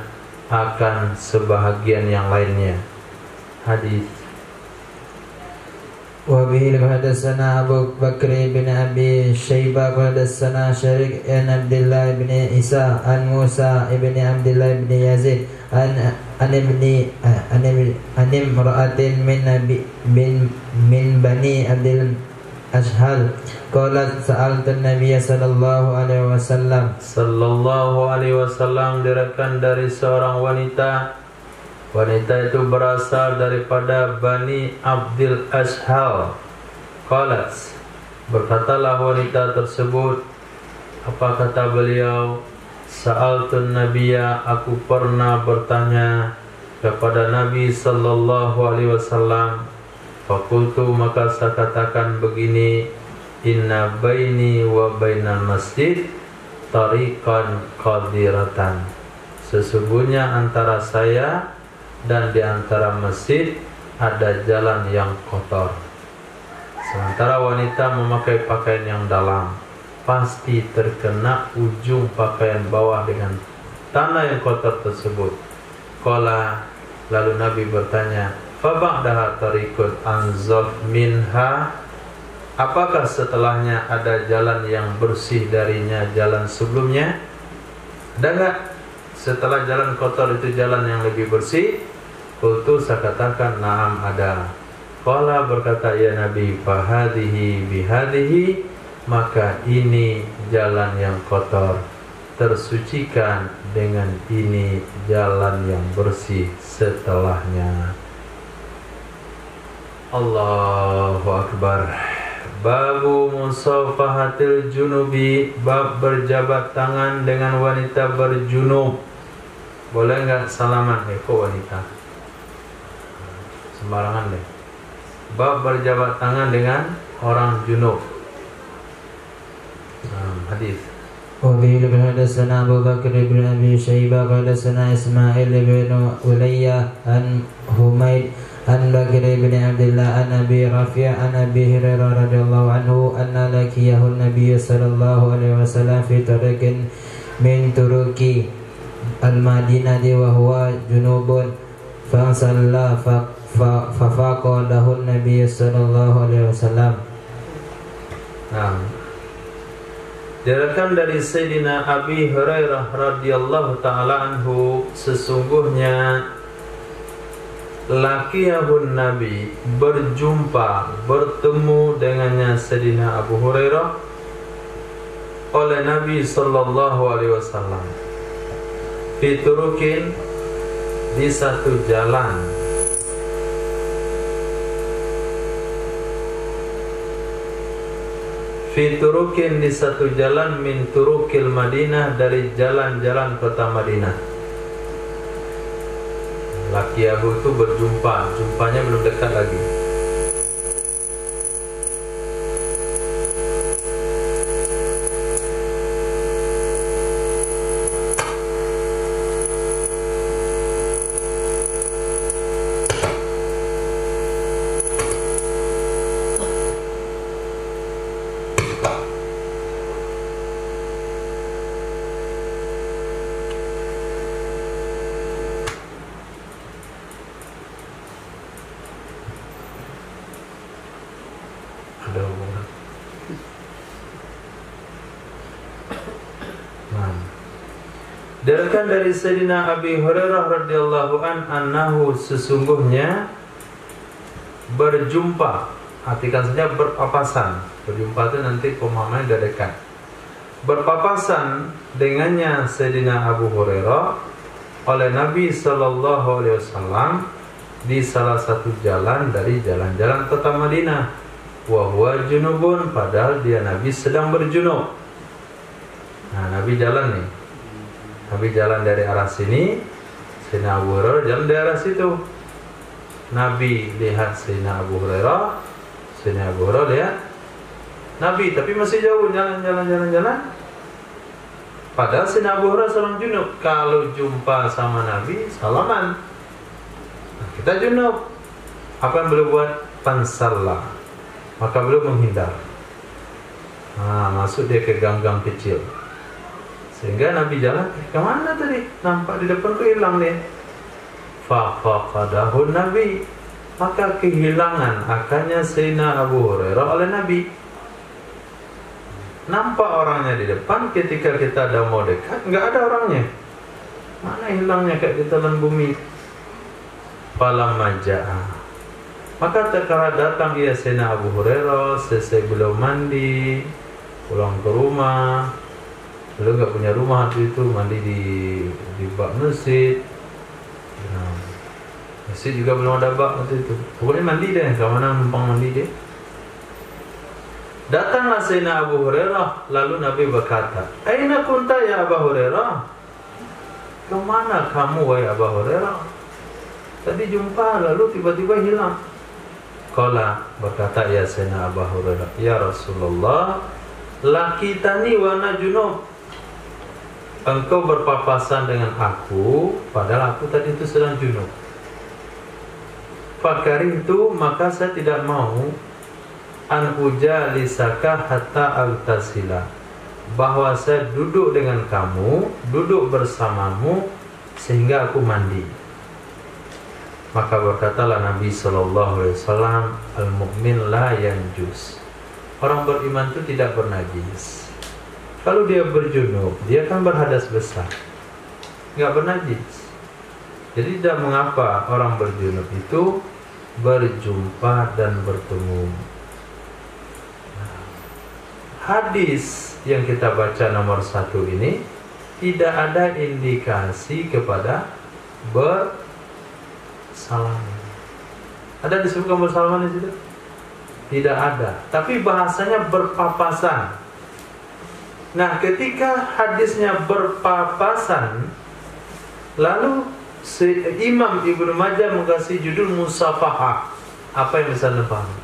akan sebahagian yang lainnya. Hadis. Wa bihi hadatsana Abu Bakr bin Abi Syaibah hadatsana Syarik an Abdullah bin Isa an Musa ibn Abdullah bin Yazid an imra'atin min bani Abdul Ashhal qalat sa'altu an-nabiy sallallahu alaihi wasallam diriwayatkan dari seorang wanita. Wanita itu berasal daripada Bani Abdul Ashhal. Qalat, berkatalah wanita tersebut, apa kata beliau? Sa'altun nabiyya, aku pernah bertanya kepada Nabi sallallahu alaihi wasallam. Fakultu, maka saya katakan begini, inna baini wa bainal masjid tariqan qadiratan, sesungguhnya antara saya dan di antara masjid ada jalan yang kotor. Sementara wanita memakai pakaian yang dalam, pasti terkena ujung pakaian bawah dengan tanah yang kotor tersebut. Qala, lalu Nabi bertanya, fa ba'daha tariqun anzaf minha, apakah setelahnya ada jalan yang bersih darinya jalan sebelumnya? Ada enggak setelah jalan kotor itu jalan yang lebih bersih? Qultu, saya katakan, na'am, ada. Qala, berkata, ya Nabi, fahadihi bihadihi, maka ini jalan yang kotor, tersucikan dengan ini jalan yang bersih setelahnya. Allahu Akbar. Babu musafahatil junubi, bab berjabat tangan dengan wanita berjunub. Boleh nggak salaman? Kok wanita? Sembarangan deh. Bab berjabat tangan dengan orang junub. Hadis. وبه حدثنا أبو بكر بن أبي شيبة قال حدثنا إسماعيل بن ولية عن حميد عن بكر بن عبد الله عن أبي رافع عن أبي هريرة رضي الله عنه أن لقيه النبي صلى الله عليه وسلم في طريق من طرق المدينة وهو جنوب فصلى ففاق له النبي صلى الله عليه وسلم. Diriwayatkan dari Sayyidina Abi Hurairah radhiyallahu taala anhu, sesungguhnya laqiyahun Nabi, bertemu dengannya Sayyidina Abu Hurairah oleh Nabi sallallahu alaihi wasallam fi turukin, di satu jalan, fiturukin, di satu jalan, min turukil Madinah, dari jalan-jalan kota Madinah. Laki Abu itu berjumpa, jumpanya belum dekat lagi. Diriwayatkan dari Sayyidina Abi Hurairah radhiyallahu anhu, sesungguhnya berjumpa, artikan saja berpapasan. Berjumpa itu nanti pemahamannya sudah dekat. Berpapasan dengannya Sayyidina Abu Hurairah oleh Nabi sallallahu alaihi wasallam di salah satu jalan dari jalan-jalan kota Madinah. Wa huwa junubun, padahal dia Nabi sedang berjunub. Nah, Nabi jalan nih. Nabi jalan dari arah sini, Sayyidina Abu Hurairah jalan dari arah situ. Nabi lihat Sayyidina Abu Hurairah, Sayyidina Abu Hurairah lihat Nabi, tapi masih jauh, jalan. Padahal Sayyidina Abu Hurairah sedang junub. Kalau jumpa sama Nabi, salaman. Nah, kita junub. Apa yang beliau buat? Pansalla. Maka beliau menghindar. Nah, masuk dia ke gang-gang kecil. Sehingga Nabi jalan, kemana tadi? Nampak di depan hilang nih. Faqadahu Nabi, maka kehilangan akannya Sayyidina Abu Hurairah oleh Nabi. Nampak orangnya di depan, ketika kita dah mau dekat, nggak ada orangnya. Mana hilangnya kayak di telan bumi. Falamma ja'a, maka terkala datang ia Sayyidina Abu Hurairah, selesai beliau mandi, pulang ke rumah. Beliau nggak punya rumah waktu itu, mandi di bak masjid. Nah, masjid juga belum ada bak waktu itu. Pokoknya mandi deh, ke mana numpang mandi deh. Datanglah Sayyidina Abu Hurairah, lalu Nabi berkata, "Aina kunta ya Abu Hurairah?" Kemana kamu wahai Abu Hurairah? Tadi jumpa lalu tiba-tiba hilang. Qala, berkata ya Sayyidina Abu Hurairah, "Ya Rasulullah, laqitani wa ana junub." Engkau berpapasan dengan aku, padahal aku tadi itu sedang junub. Fakari itu, maka saya tidak mau an ujalisaka hatta altasila, bahwa saya duduk dengan kamu, duduk bersamamu sehingga aku mandi. Maka berkatalah Nabi sallallahu alaihi wasallam, al-mu'min la yanjus, orang beriman itu tidak bernajis. Kalau dia berjunub, dia kan berhadas besar, nggak bernajis. Jadi tidak mengapa orang berjunub itu berjumpa dan bertemu. Hadis yang kita baca nomor 1 ini tidak ada indikasi kepada bersalaman. Ada disebutkan bersalaman di situ? Tidak ada. Tapi bahasanya berpapasan. Nah, ketika hadisnya berpapasan, lalu Imam Ibnu Majah mengkasih judul musafahah. Apa yang bisa dipahami?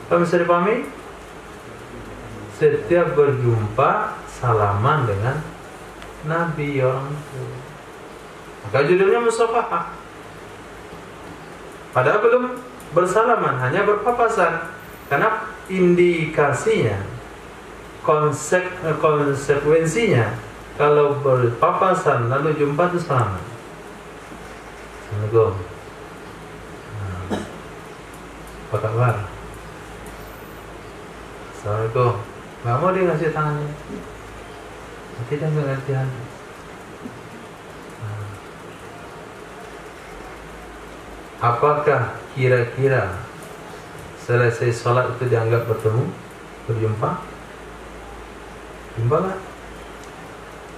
Apa bisa dipahami? Setiap berjumpa salaman dengan Nabi orang itu. Maka judulnya musafahah. Padahal belum bersalaman, hanya berpapasan. Karena indikasinya, konsekuensinya, kalau berpapasan lalu jumpa itu salaman. Assalamualaikum. Apa kabar? Assalamualaikum. Nggak mau dia ngasih tangannya. Tidak mengerti hati. Apakah kira-kira selesai sholat itu dianggap berjumpa? Jumpa nggak?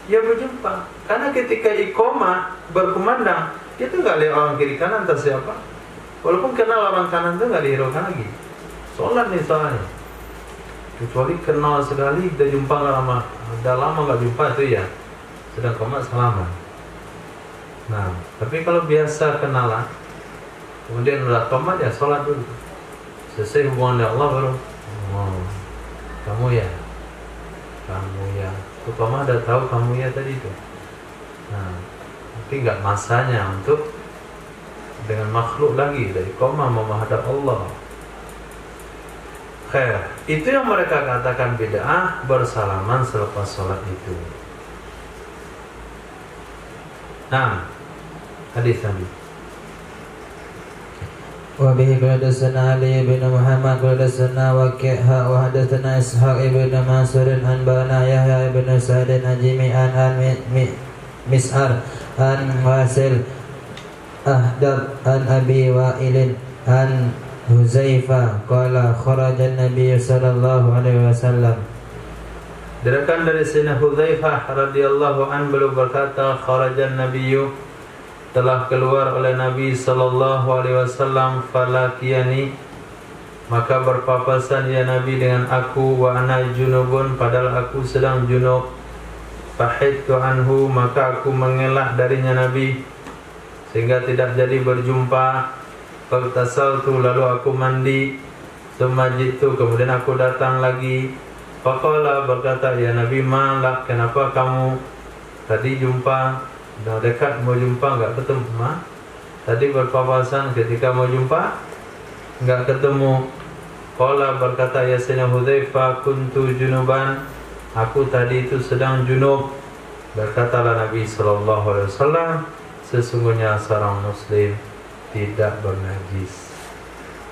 Ya berjumpa. Karena ketika iqamah berkumandang, itu nggak lihat orang kiri kanan entah siapa. Walaupun kenal orang kanan itu nggak dihiraukan lagi. Sholat nih soalnya. Kecuali kenal sekali, udah jumpa nggak lama, udah lama nggak jumpa itu ya sedang komat salaman. Nah, tapi kalau biasa kenalan, kemudian udah komat ya sholat dulu. Selesai hubungan dengan Allah baru, oh, kamu ya. Tuh kamu udah tahu kamu ya tadi itu. Nah, tapi nggak masanya untuk dengan makhluk lagi dari koma menghadap Allah. Khair, itu yang mereka katakan bid'ah, bersalaman selepas sholat itu. Nah, hadis tadi. Wa bihi hadatsana Ali bin Muhammad hadatsana Waqi' wa hadatsana Ishaq ibn Mansur an bana Yahya ibn Sa'id Najimi an Mis'ar an Wasil Ahdab an Abi Wa'il an Huzaifah qala kharaja an-nabiy sallallahu alaihi wasallam. Diriwayatkan dari Sayyidina Huzaifah radhiyallahu an beliau berkata, kharaja an-nabiy, telah keluar oleh Nabi sallallahu alaihi wasallam, falakiyani, maka berpapasan ya Nabi dengan aku, wa ana junubun, padahal aku sedang junub. Fahidtu anhu, maka aku mengelak darinya Nabi sehingga tidak jadi berjumpa. Faghtasaltu, lalu aku mandi. Tsumma jitu, kemudian aku datang lagi. Faqala, berkata, ya Nabi, malak, kenapa kamu tadi jumpa, udah dekat mau jumpa enggak ketemu? Tadi berpapasan, ketika mau jumpa enggak ketemu. Qala, berkata ya Sayyidina Hudzaifah, kuntu junuban, aku tadi itu sedang junub. Berkatalah Nabi sallallahu alaihi wasallam, sesungguhnya seorang muslim tidak bernajis.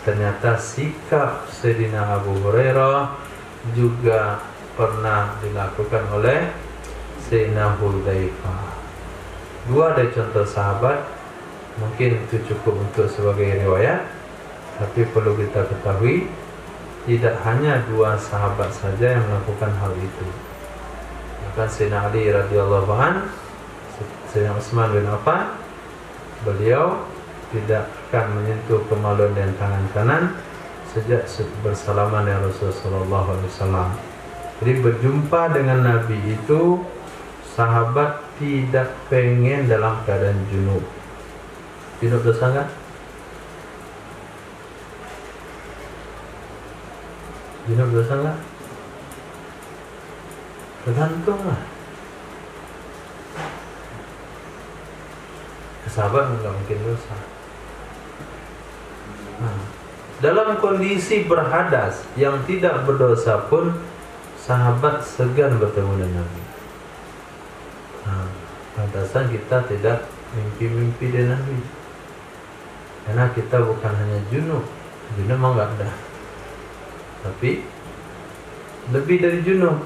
Ternyata sikap Sayyidina Abu Hurairah juga pernah dilakukan oleh Sayyidina Hudzaifah. Dua ada contoh sahabat, mungkin itu cukup untuk sebagai riwayat, tapi perlu kita ketahui tidak hanya dua sahabat saja yang melakukan hal itu. Bahkan Sayyidina Ali radhiyallahu an, Sayyidina Utsman bin Affan, beliau tidak akan menyentuh kemaluan dengan tangan kanan sejak bersalaman dengan Rasulullah SAW. Jadi berjumpa dengan Nabi itu sahabat tidak pengen dalam keadaan junub. Junub dosa enggak? Junub dosa enggak? Tergantung lah. Sahabat enggak mungkin dosa. Nah, dalam kondisi berhadas yang tidak berdosa pun sahabat segan bertemu dengan Nabi. Nah, pantasan kita tidak mimpi-mimpi dengan Nabi, karena kita bukan hanya junub mah nggak ada, tapi lebih dari junub.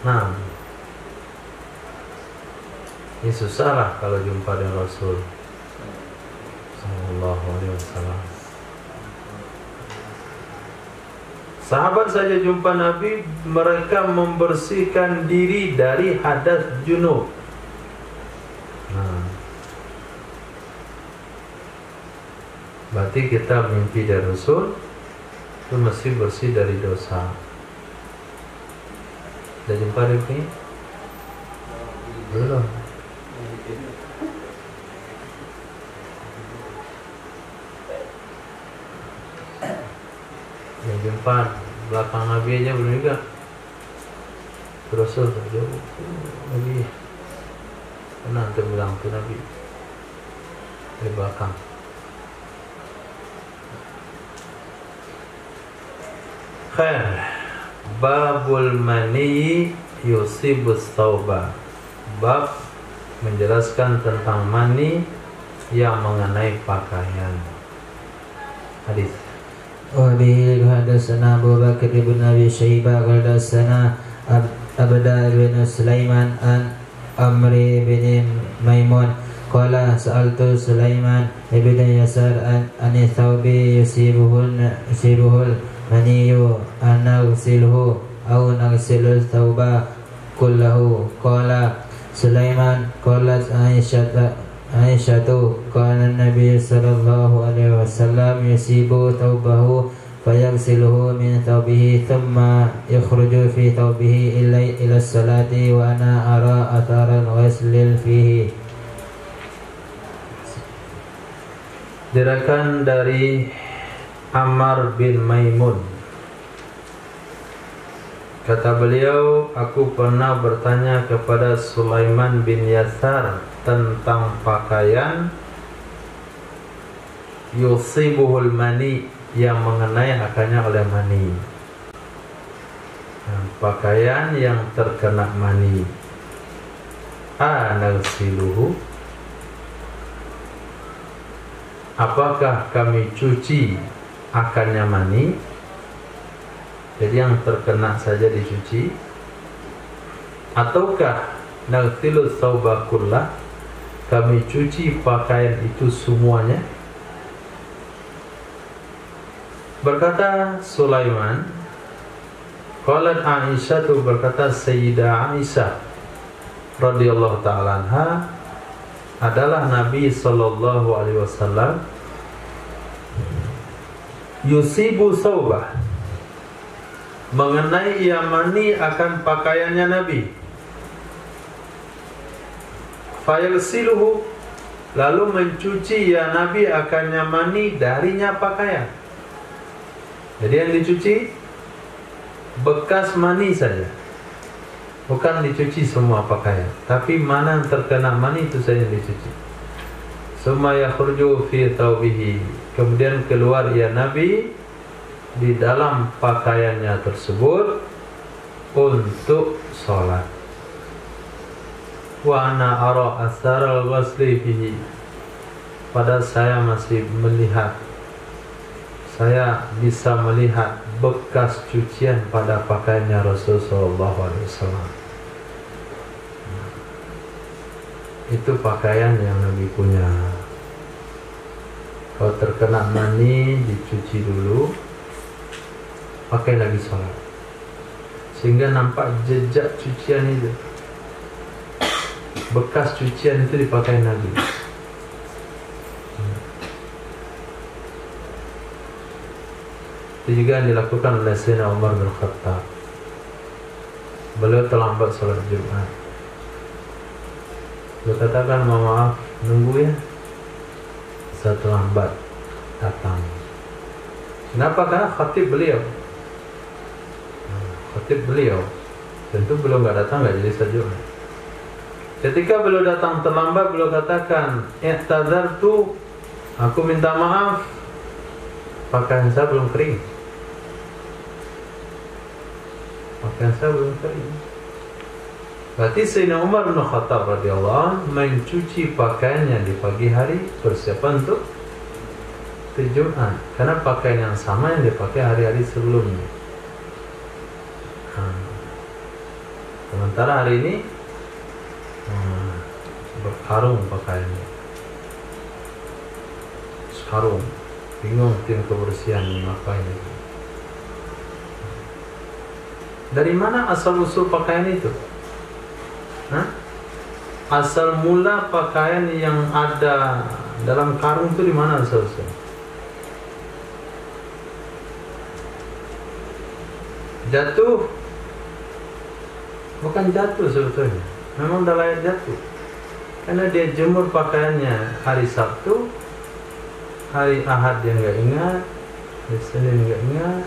Nah, ini susah lah kalau jumpa dengan Rasul sallallahu alaihi wasallam. Sahabat saja jumpa Nabi, mereka membersihkan diri dari hadas junub. Berarti kita mimpi dari Rasul itu mesti bersih dari dosa. Sudah jumpa Rifki? Belum. Yang jumpa belakang Nabi aja belum juga. Rasul jauh Nabi. Pernah nanti bilang ke Nabi dari belakang. Khair. Babul mani yusibus tauba. Bab menjelaskan tentang mani yang mengenai pakaian. Hadis. Wa bihi hadatsana Abu Bakar bin Abi Syaibah qala hadatsana Abda bin Sulaiman an Amri bin Maimun qala sa'altu Sulaiman ibn Yasar an thawbi yusibuhul maniyu an naghsilhu aw naghsilu thawba kullahu qala Sulaiman qalat Aisyatu kana Nabi sallallahu alaihi wasallam yusibu thawbahu fayaghsiluhu min thawbihi thumma yakhruju fi thawbihi ila salati wa ana ara atharan ghaslil fihi. Diriwayatkan dari Ammar bin Maimun, kata beliau, aku pernah bertanya kepada Sulaiman bin Yasar tentang pakaian yusibuhul mani, yang mengenai akannya oleh mani. Pakaian yang terkena mani, anagsiluhu, apakah kami cuci akannya mani? Jadi yang terkena saja dicuci, ataukah nagsilu thawba kullah, kami cuci pakaian itu semuanya? Berkata Sulaiman, qalat Aisyah, tu berkata Sayyidah Aisyah radhiyallahu ta'ala anha, adalah Nabi sallallahu alaihi wasallam yusibu thawbah, mengenai ia mani akan pakaiannya Nabi, fayalsiluhu, lalu mencuci ya Nabi akannya mani darinya pakaian. Jadi yang dicuci bekas mani saja, bukan dicuci semua pakaian, tapi mana yang terkena mani itu saja dicuci. Summa yakhruju fi thawbihi, kemudian keluar ya Nabi di dalam pakaiannya tersebut untuk sholat. Wa ana ara athara al-ghasli fihi, pada saya masih melihat, saya bisa melihat bekas cucian pada pakaiannya Rasulullah SAW. Itu pakaian yang Nabi punya. Kalau terkena mani dicuci dulu, pakai lagi sholat, sehingga nampak jejak cucian itu, bekas cucian itu dipakai Nabi. Itu juga yang dilakukan oleh Sayyidina Umar bin Khattab. Beliau terlambat sholat Jumat, beliau katakan, mohon maaf, nunggu ya, saya terlambat datang. Kenapa? Karena khatib beliau tentu beliau nggak datang, nggak jadi sholat Jumat. Ketika beliau datang terlambat, beliau katakan, i'tadzartu, aku minta maaf, pakaian saya belum kering. Berarti Sayyidina Umar bin Khattab radhiyallahu anhu mencuci pakaiannya di pagi hari, persiapan untuk Jumat, karena pakaian yang sama yang dipakai hari-hari sebelumnya. Sementara hari ini berkarung pakaiannya, sekarung, bingung tim kebersihan ngapain itu. Dari mana asal-usul pakaian itu? Hah? Asal mula pakaian yang ada dalam karung itu di mana asal-usul? Jatuh? Bukan jatuh sebetulnya. Memang udah layak jatuh. Karena dia jemur pakaiannya hari Sabtu, hari Ahad dia nggak ingat, hari Senin nggak ingat,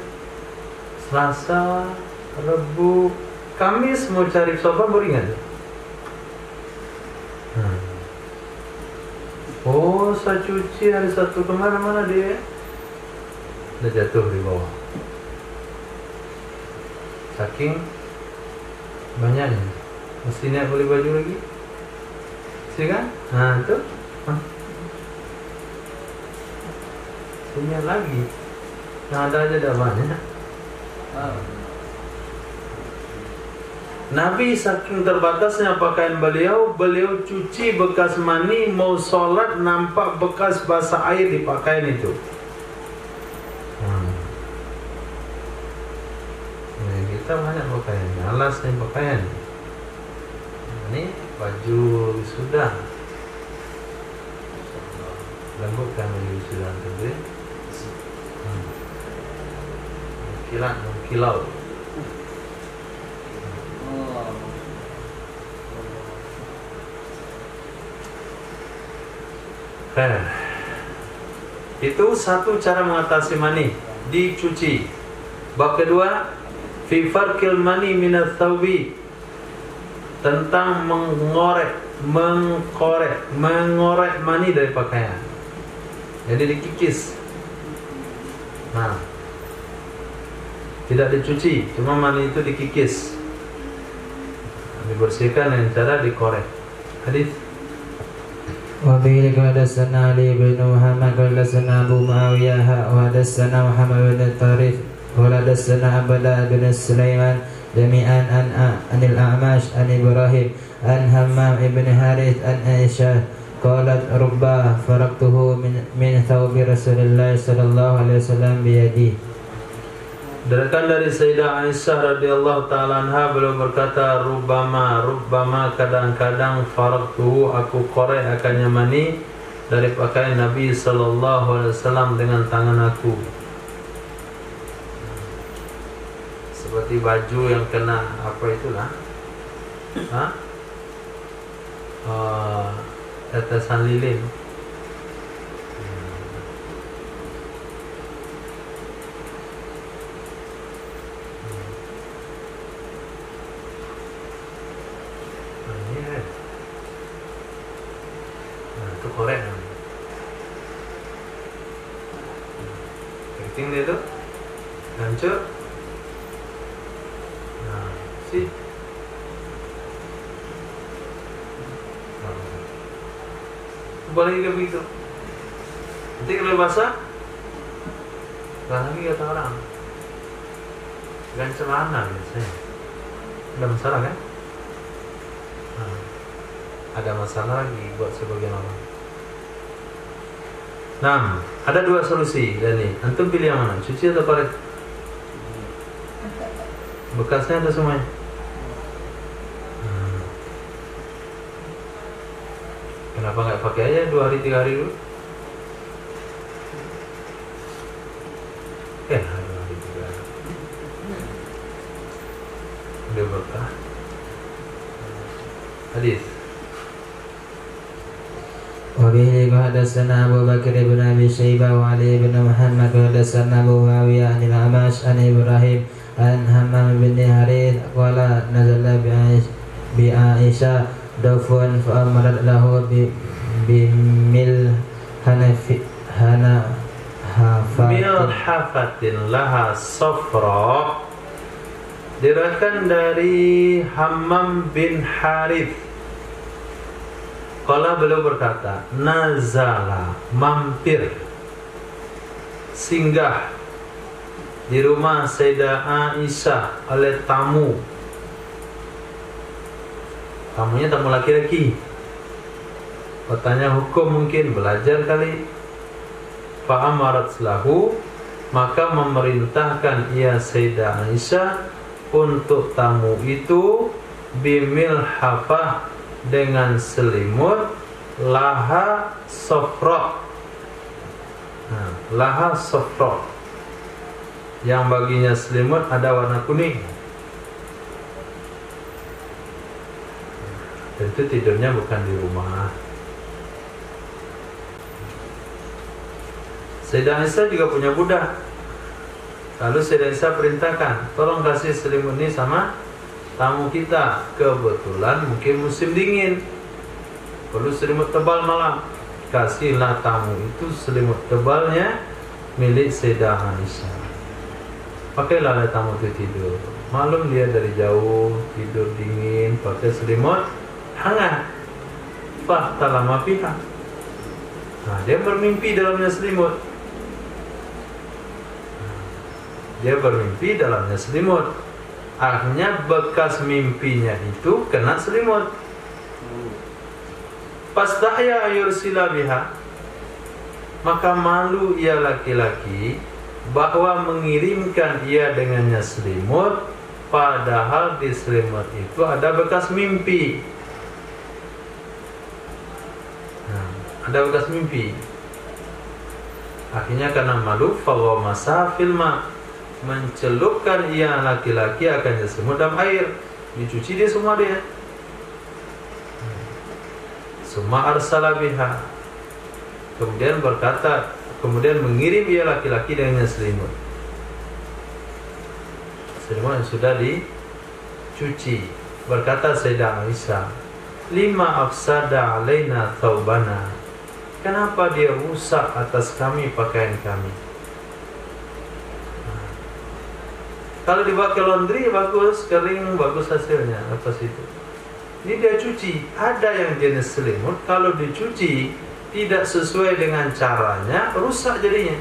Selasa, Rabu, Kamis mau cari sofa baru ingat. Oh, saya cuci hari Sabtu kemarin, mana dia? Udah jatuh di bawah. Saking banyaknya, mestinya beli baju lagi, sih kan? Nah itu, punya lagi, nah ada aja dah banyak. Nabi saking terbatasnya pakaian beliau cuci bekas mani, mau sholat nampak bekas basah air di pakaian itu. Nah, kita banyak pakaian, alasnya pakaian. Ini baju sudah lembut kan baju sudah tadi. Kilau. Itu satu cara mengatasi mani, dicuci. Bab kedua, fi farqil mani minat thawbi, tentang mengorek mani dari pakaian. Jadi dikikis. Nah, tidak dicuci, cuma mani itu dikikis, dibersihkan dengan cara dikorek. Hadis. Wa bihi hadatsana Ali bin Muhammad hadatsana Abu Muawiyah wa hadatsana Muhammad bin Tarif wa hadatsana Abdullah bin Sulaiman jami'an anil A'mash an Ibrahim an Hammam ibn Harith an Aisyah qalat rubba faraktuhu min thawbi Rasulillah sallallahu alaihi wasallam bi yadi. Diriwayatkan dari Sayyidah Aisyah radhiyallahu taala anha, beliau berkata, rubbama kadang-kadang faraktuhu, aku korek akannya mani dari pakaian Nabi sallallahu alaihi wasallam dengan tangan aku. Seperti baju yang kena apa itulah, tetesan lilin. Korek keriting dia tu hancur. Nah, boleh juga begitu. Nanti kalau basah, lagi kata orang ganti celana biasanya. Ada masalah kan? Nah, ada masalah lagi buat sebagian orang. Nah, ada dua solusi dan nih, antum pilih yang mana? Cuci atau korek? Bekasnya ada semuanya. Kenapa nggak pakai aja 2 hari 3 hari dulu? 2 hari 3 hari. Udah berkah. Hadis. وبه حدثنا أبو بكر بن أبي شيبة وعلي بن محمد حدثنا أبو معاوية عن الأعمش عن إبراهيم عن همام بن حريث قال نزل بعائشة ضيف فأمرت له بملحفة لها صفراء. Diriwayatkan dari Hammam bin Harith. Qala, beliau berkata, nazala, mampir, singgah di rumah Sayyidah Aisyah oleh tamu. Tamunya tamu laki-laki. Bertanya hukum mungkin, belajar kali. Fa'amarat lahu, maka memerintahkan ia Sayyidah Aisyah untuk tamu itu bimil hafah dengan selimut laha sofro. Laha sofro, yang baginya selimut ada warna kuning. Tentu tidurnya bukan di rumah. Sayyidah Aisyah juga punya budak. Lalu Sayyidah Aisyah perintahkan, tolong kasih selimut ini sama tamu kita. Kebetulan mungkin musim dingin, perlu selimut tebal malam. Kasihlah tamu itu selimut tebalnya milik Sayyidah Aisyah. Pakailah oleh tamu itu tidur. Malam dia dari jauh tidur dingin pakai selimut hangat. Fahtalama fiha. Dia bermimpi dalamnya selimut. Akhirnya bekas mimpinya itu kena selimut. Pastahya ayursila biha, maka malu ia laki-laki bahwa mengirimkan ia dengannya selimut, padahal di selimut itu ada bekas mimpi. Ada bekas mimpi. Akhirnya karena malu, fawamasa filma, mencelupkan ia laki-laki akan selimut dalam air, dicuci dia semua dia. Summa arsala biha, kemudian mengirim ia laki-laki dengan selimut yang sudah dicuci. Berkata Sayyidah Aisyah, lima afsada alaina thawbana, kenapa dia rusak atas kami pakaian kami? Kalau dibawa ke laundry bagus, kering, bagus hasilnya atas itu. Ini dia cuci. Ada yang jenis selimut kalau dicuci tidak sesuai dengan caranya, rusak jadinya.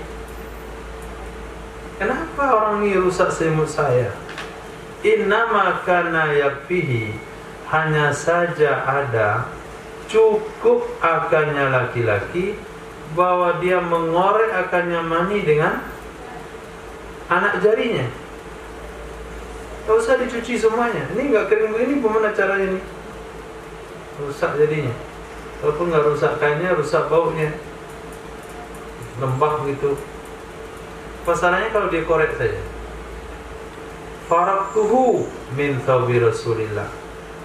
Kenapa orang ini rusak selimut saya? Innama kana yakfihi, hanya saja ada cukup akannya laki-laki bahwa dia mengorek akannya mani dengan anak jarinya. Tak usah dicuci semuanya. Ini nggak kering begini, bagaimana caranya ini? Rusak jadinya. Walaupun nggak rusak kainnya, rusak baunya, lembab gitu. Pasalnya kalau dia korek saja. Faraktuhu min thawbi Rasulillah,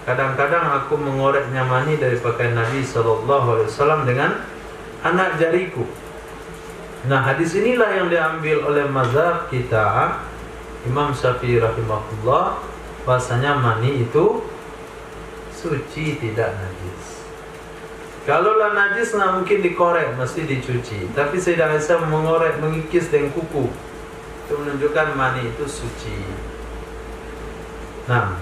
kadang-kadang aku mengoreknya mani dari pakaian Nabi SAW dengan anak jariku. Nah, hadis inilah yang diambil oleh mazhab kita Imam Syafi'i rahimahullah, bahasanya mani itu suci, tidak najis. Kalaulah najis nggak mungkin dikorek, mesti dicuci. Tapi Sayyidah Aisyah mengorek, mengikis dengan kuku, itu menunjukkan mani itu suci. Nah,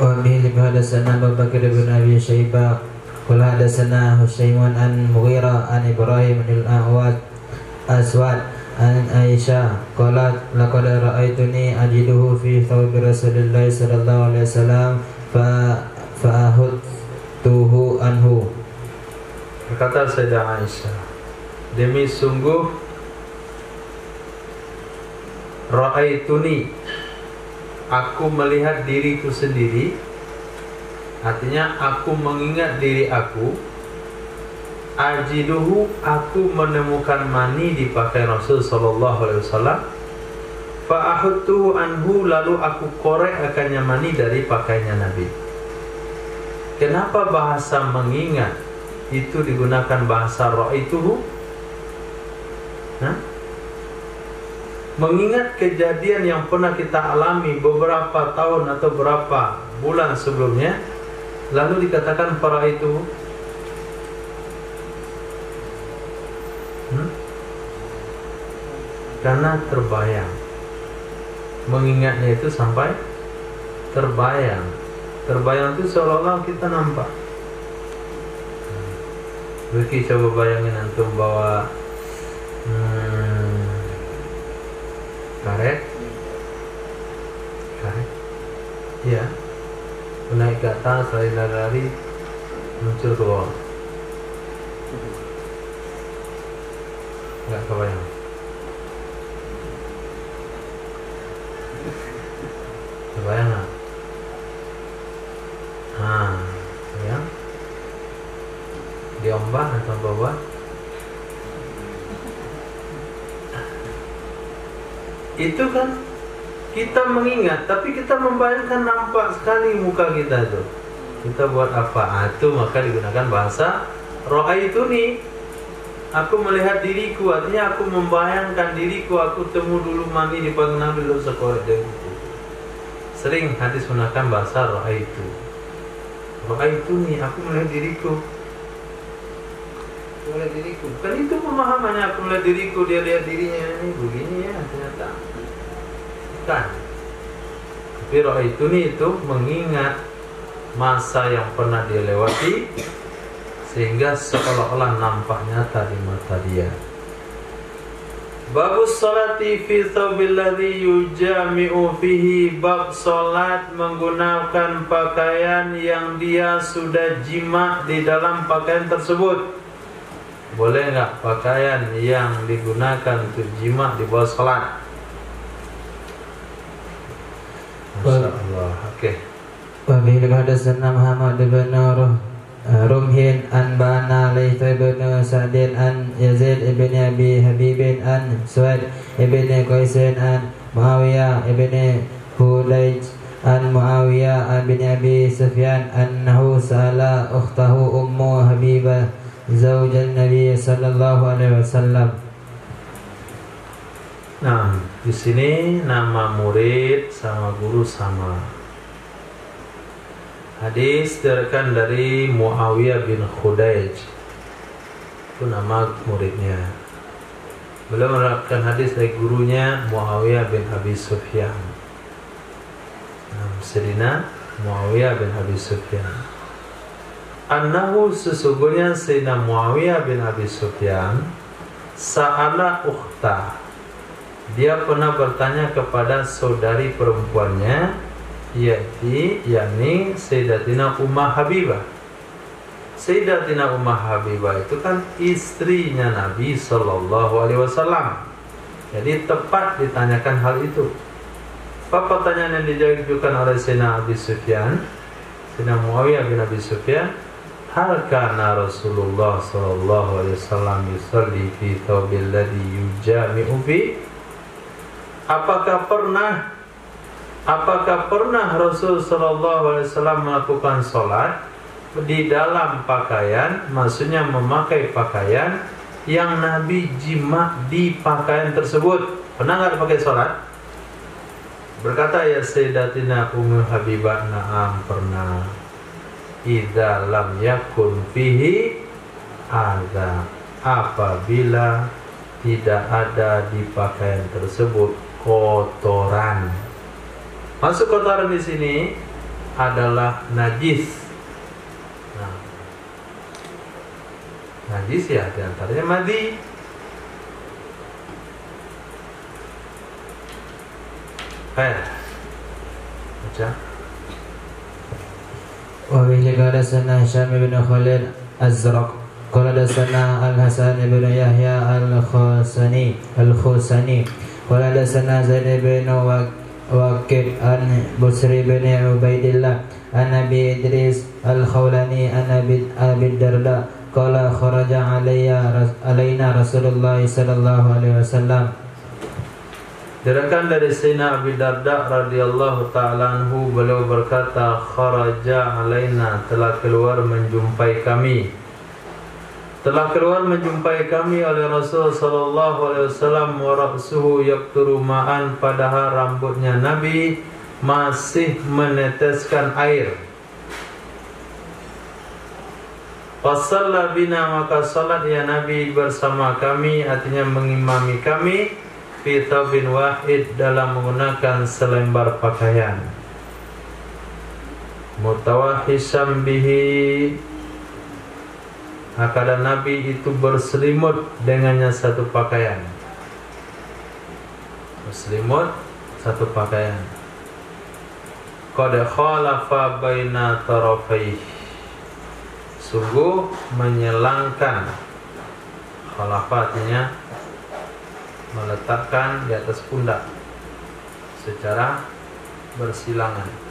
wa bihi hadatsana Abu Bakar bin Abi Syaibah qala hadatsana Husaym an Mughirah an Ibrahim bin Aswad an Aisyah qalat laqad ra'aituni ajiduhu fi thawbi Rasulillah sallallahu alaihi wasallam fa ahudtuhu anhu. Berkata Sayyidah Aisyah, demi sungguh ra'aituni, aku melihat diriku sendiri, artinya aku mengingat diri aku. Ajiduhu, aku menemukan mani di pakaian Rasul sallallahu alaihi wasallam. Fa ahudtuhu anhu, lalu aku korek akannya mani dari pakaiannya Nabi. Kenapa bahasa mengingat itu digunakan bahasa ra'aituhu? Mengingat kejadian yang pernah kita alami beberapa tahun atau berapa bulan sebelumnya, lalu dikatakan fara'aituhu. Karena terbayang. Mengingatnya itu sampai terbayang. Terbayang itu seolah-olah kita nampak. Bagi coba bayangin antum bawa karet, ya, naik ke atas, lari, muncul ke bawah. Nggak kebayang. Kebayang nggak? Nah, ya. Diombah atau bawa? Itu kan kita mengingat, tapi kita membayangkan nampak sekali muka kita tuh. Kita buat apa? Itu maka digunakan bahasa ra'aituni. Aku melihat diriku, artinya aku membayangkan diriku. Aku temu dulu mami di Nabi dulu sekorek dengku. Sering hadis menggunakan bahasa ra'aitu. Ra'aituni, aku melihat diriku. Melihat diriku. Bukan itu pemahamannya, aku melihat diriku, dia lihat dirinya ini begini ya ternyata. Bukan. Tapi ra'aituni itu mengingat masa yang pernah dia lewati, sehingga seolah-olah nampak nyata di mata dia. Babus salati fi thawbil ladzi yujami'u fihi, bab salat menggunakan pakaian yang dia sudah jima di dalam pakaian tersebut. Boleh enggak pakaian yang digunakan untuk jima di bawah salat? Masya Allah. Oke. Wa bihi hadatsana Muhammad bin Rumhin an Bana Layth bin Sa'din an Yazid ibn Abi Habib an Suwaid ibn Qaisin an Muawiyah ibn Hulayj an Muawiyah bin Abi Sufyan annahu sa'ala ukhtahu Ummu Habibah zawjan Nabi sallallahu alaihi wasallam. Nah, di sini nama murid sama guru sama. Hadis diriwayatkan dari Muawiyah bin Khudaij, itu nama muridnya. Beliau meriwayatkan hadis dari gurunya Muawiyah bin Abi Sufyan. Sayyidina Muawiyah bin Abi Sufyan. Annahu, sesungguhnya Sayyidina Muawiyah bin Abi Sufyan sa'ala ukhta, dia pernah bertanya kepada saudari perempuannya, yakni Sayyidatina Ummah Habibah. Sayyidatina Ummah Habibah itu kan istrinya Nabi Sallallahu Alaihi Wasallam. Jadi tepat ditanyakan hal itu. Apa pertanyaan yang diajukan oleh Sayyidina Abi Sufyan, Sayyidina Muawiyah bin Abi Sufyan? Hal kana Rasulullah Sallallahu Alaihi Wasallam yusalli fi thawbil ladzi yujami'u fi? Apakah pernah Rasul Sallallahu Alaihi Wasallam melakukan sholat di dalam pakaian, maksudnya memakai pakaian yang Nabi jima di pakaian tersebut? Pernah nggak dipakai sholat? Berkata ya Sayyidatina Ummu Habibah, na'am pernah. Idza lam yakun fihi adza, apabila tidak ada di pakaian tersebut kotoran. Masuk kotoran di sini adalah najis. Nah, najis ya diantaranya madi. Baca. Wa bihi hadatsana Hisham bin Khalid Az-Zurq qala hadatsana Al-Hasan bin Yahya Al-Khusani qala hadatsana Zaid bin Waqid an Busri bin Ubaidillah an Abi Idris Al-Khawlani an Abi Darda qala kharaja alaina Rasulullah sallallahu alaihi wasallam. Diriwayatkan dari Sayyidina Abi Darda radhiyallahu ta'ala anhu, beliau berkata, kharaja alaina, telah keluar menjumpai kami. Telah keluar menjumpai kami oleh Rasul sallallahu alaihi wasallam wa ra'suhu yaqturu ma'an, padahal rambutnya Nabi masih meneteskan air. Fasalla bina, maka salat ya Nabi bersama kami, artinya mengimami kami, fi thawbin wahid, dalam menggunakan selembar pakaian. Mutawahisam bihi, keadaan Nabi itu berselimut dengannya satu pakaian. Berselimut satu pakaian. Qad khalafa baina tarafaihi, sungguh menyelangkan. Khalafa artinya meletakkan di atas pundak secara bersilangan.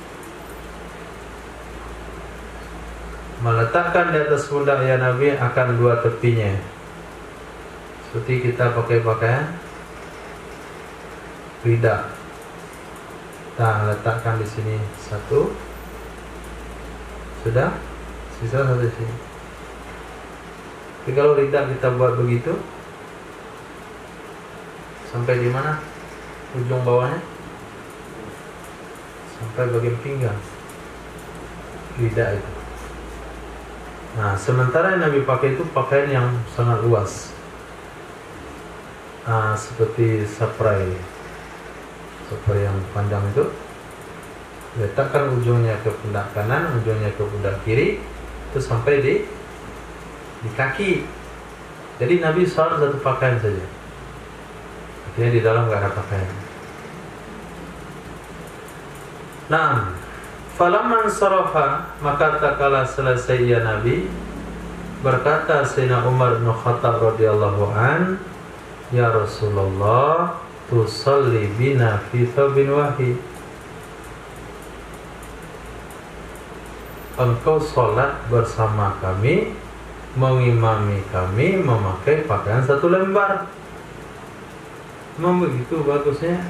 Meletakkan di atas pundak ya Nabi akan dua tepinya, seperti kita pakai pakaian rida. Kita letakkan di sini satu, sudah, sisa satu di sini. Tapi kalau rida kita buat begitu, sampai di mana ujung bawahnya? Sampai bagian pinggang rida itu. Nah, sementara yang Nabi pakai itu pakaian yang sangat luas, seperti saprai yang panjang itu, letakkan ujungnya ke pundak kanan, ujungnya ke pundak kiri, itu sampai di kaki. Jadi Nabi sholat satu pakaian saja, artinya di dalam nggak ada pakaian. Nah, falamman sarafa, maka tatkala selesai ya Nabi, berkata Sayyidina Umar bin Khattab radhiyallahu an, ya Rasulullah, tusalli bina fi thawbin wahid. Engkau sholat bersama kami, mengimami kami memakai pakaian satu lembar. Memang begitu bagusnya?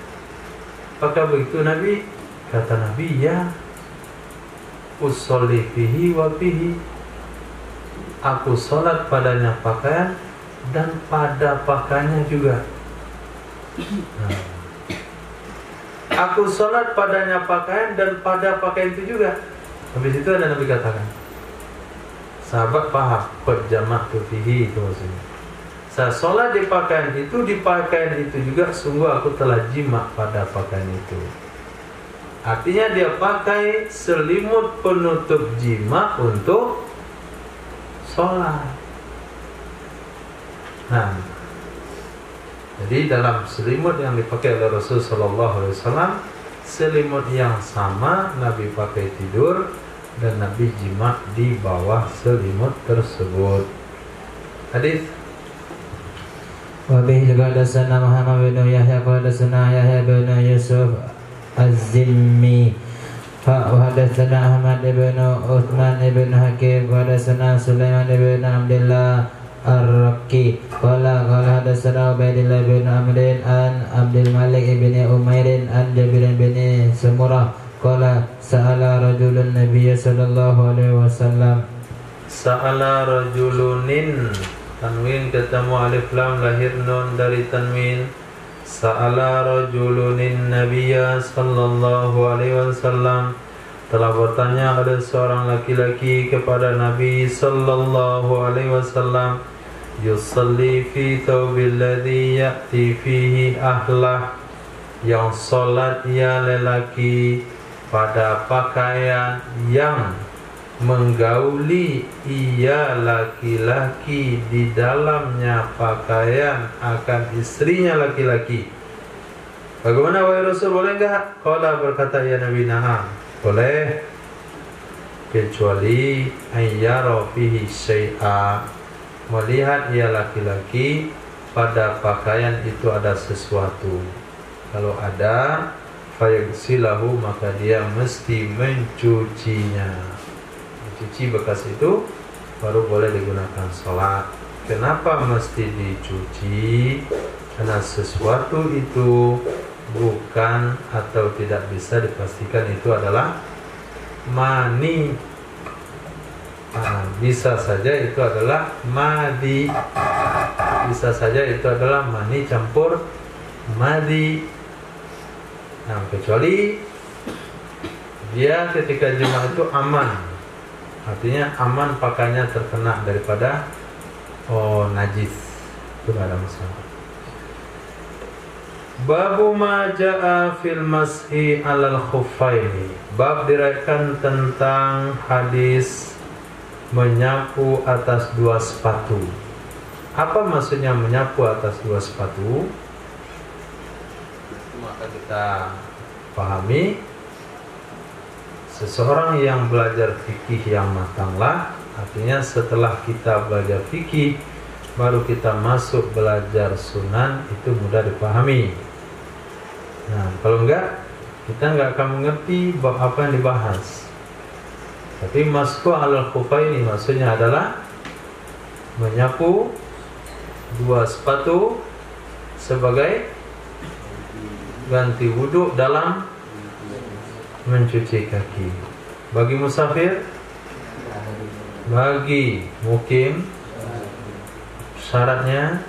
Apakah begitu Nabi? Kata Nabi, ya. Usolli fihi wa fihi, aku sholat padanya pakaian dan pada pakaiannya juga. Nah, aku sholat padanya pakaian dan pada pakaian itu juga. Habis itu ada Nabi katakan, sahabat paham, qad jama'tu fihi, itu maksudnya saya sholat di pakaian itu juga sungguh aku telah jima pada pakaian itu. Artinya dia pakai selimut penutup jima untuk sholat. Nah, jadi dalam selimut yang dipakai oleh Rasulullah SAW, selimut yang sama Nabi pakai tidur dan Nabi jima di bawah selimut tersebut. Hadis. Wa bihi hadatsana Muhammad bin Yahya qala hadatsana Yahya bin Yusuf Az-Zimmi fa hadatsana Ahmad bin Utsman bin Hakim qala hadatsana Sulaiman bin Abdullah Ar-Raqi qala hadatsana Ubaidillah bin Amr an Abdul Malik bin Umair an Jabir bin Samurah qala sa'ala rajulun Nabiy sallallahu alaihi wasallam. Sa'ala rajulunin, tanwin ketemu alif lam, lahir nun dari tanwin. Sa'ala rajulunin Nabiya sallallahu alaihi wasallam, telah bertanya ada seorang laki-laki kepada Nabi sallallahu alaihi wasallam, yusalli fi thawbil ladzi ya'ti fihi ahlah, yang salat ia lelaki pada pakaian yang menggauli ia laki-laki di dalamnya pakaian akan istrinya laki-laki. Bagaimana wahai Rasul, boleh enggak? Qala, berkata ya Nabi, na'am, boleh, kecuali ayyara fihi syai'a, melihat ia laki-laki pada pakaian itu ada sesuatu. Kalau ada, fayaghsilahu, maka dia mesti mencucinya. Cuci bekas itu baru boleh digunakan sholat. Kenapa mesti dicuci? Karena sesuatu itu bukan atau tidak bisa dipastikan itu adalah mani. Bisa saja itu adalah madi, bisa saja itu adalah mani campur madi. Nah, kecuali dia ketika jima itu aman, artinya aman pakaiannya terkena daripada najis, itu tidak ada masalah. Babu ma ja'a fil mashi alal khuffaini, bab diriwayatkan tentang hadis menyapu atas dua sepatu. Apa maksudnya menyapu atas dua sepatu? Maka kita pahami, seseorang yang belajar fikih yang matanglah, artinya setelah kita belajar fikih baru kita masuk belajar sunan, itu mudah dipahami. Nah, kalau enggak, kita enggak akan mengerti apa yang dibahas. Tapi masku alal khufaini maksudnya adalah menyapu dua sepatu sebagai ganti wudhu dalam mencuci kaki. Bagi musafir, bagi mukim, syaratnya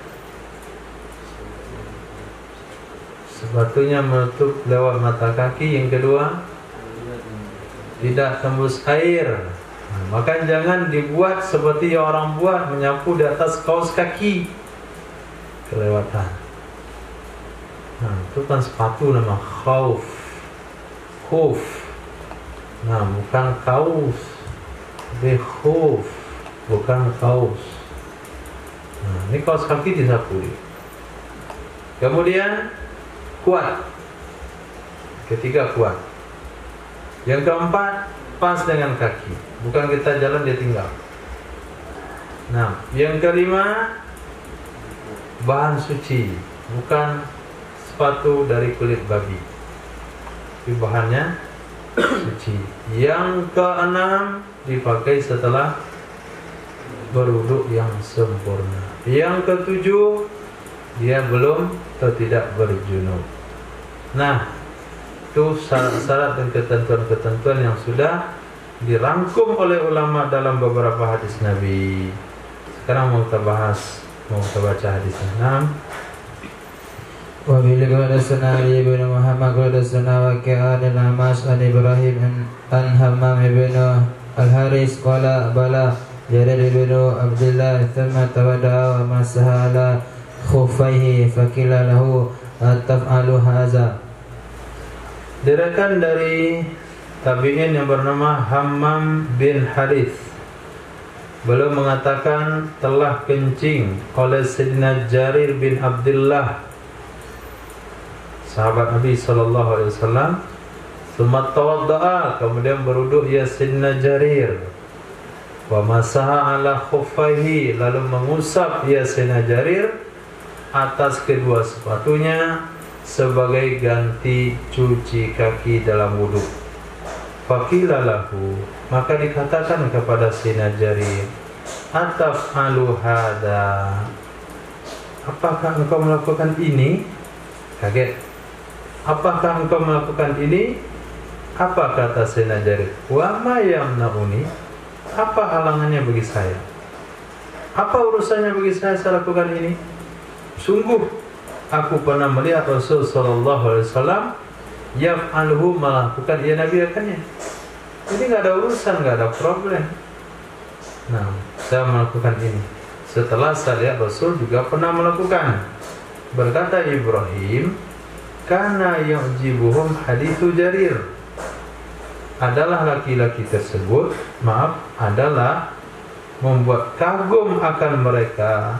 sepatunya menutup lewat mata kaki. Yang kedua, tidak tembus air. Maka jangan dibuat seperti yang orang buat, menyapu di atas kaos kaki, kelewatan. Nah, itu kan sepatu nama khuf. Nah, bukan kaos. Tapi khuf, bukan kaos. Nah, ini kaos kaki disapu. Kemudian kuat. Ketiga, kuat. Yang keempat, pas dengan kaki. Bukan kita jalan dia tinggal. Nah, yang kelima, bahan suci. Bukan sepatu dari kulit babi, tapi bahannya suci. Yang keenam, dipakai setelah berwudu yang sempurna. Yang ketujuh, dia belum atau tidak berjunub. Nah, itu syarat-syarat dan ketentuan-ketentuan yang sudah dirangkum oleh ulama dalam beberapa hadis Nabi. Sekarang mau kita baca hadisnya. Wa bihi hadatsana Ali bin Muhammad hadatsana Waqi'an al-Amash an Ibrahim an Hammam bin al-Haris qala bala Jarir bin Abdullah thumma tawada'a wa masaha ala khuffaihi faqila lahu ataf'alu hadza. Diriwayatkan dari tabi'in yang bernama Hammam bin Harith. Beliau mengatakan telah kencing oleh Sayyidina Jarir bin Abdullah, sahabat Nabi SAW. Tsumma tawadda'a, kemudian berwudu ya Sayyidina Jarir. Wa masaha ala khuffaihi, lalu mengusap ya Sayyidina Jarir atas kedua sepatunya sebagai ganti cuci kaki dalam wudu. Faqila lahu, maka dikatakan kepada Sayyidina Jarir, ataf'alu hadza, apakah engkau melakukan ini? Kaget. Apakah engkau melakukan ini? Apa kata Sayyidina Jarir? Wa ma yamna'uni, apa halangannya bagi saya? Apa urusannya bagi saya lakukan ini? Sungguh aku pernah melihat Rasul sallallahu alaihi wasallam yaf'alhu, melakukan, ya Nabi akannya. Jadi enggak ada urusan, enggak ada problem. Nah, saya melakukan ini setelah saya lihat Rasul juga pernah melakukan. Berkata Ibrahim, kana yu'jibuhum hadithu Jarir, adalah laki-laki tersebut, adalah membuat kagum akan mereka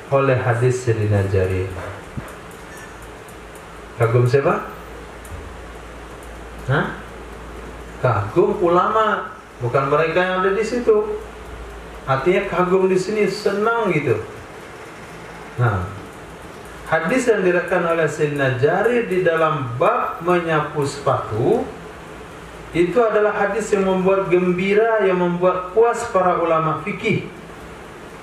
oleh hadis Sayyidina Jarir. Kagum siapa? Kagum ulama, bukan mereka yang ada di situ. Artinya kagum di sini senang gitu. Nah, hadis yang diriwayatkan oleh Sayyidina Jarir di dalam bab menyapu sepatu itu adalah hadis yang membuat gembira, yang membuat puas para ulama fikih.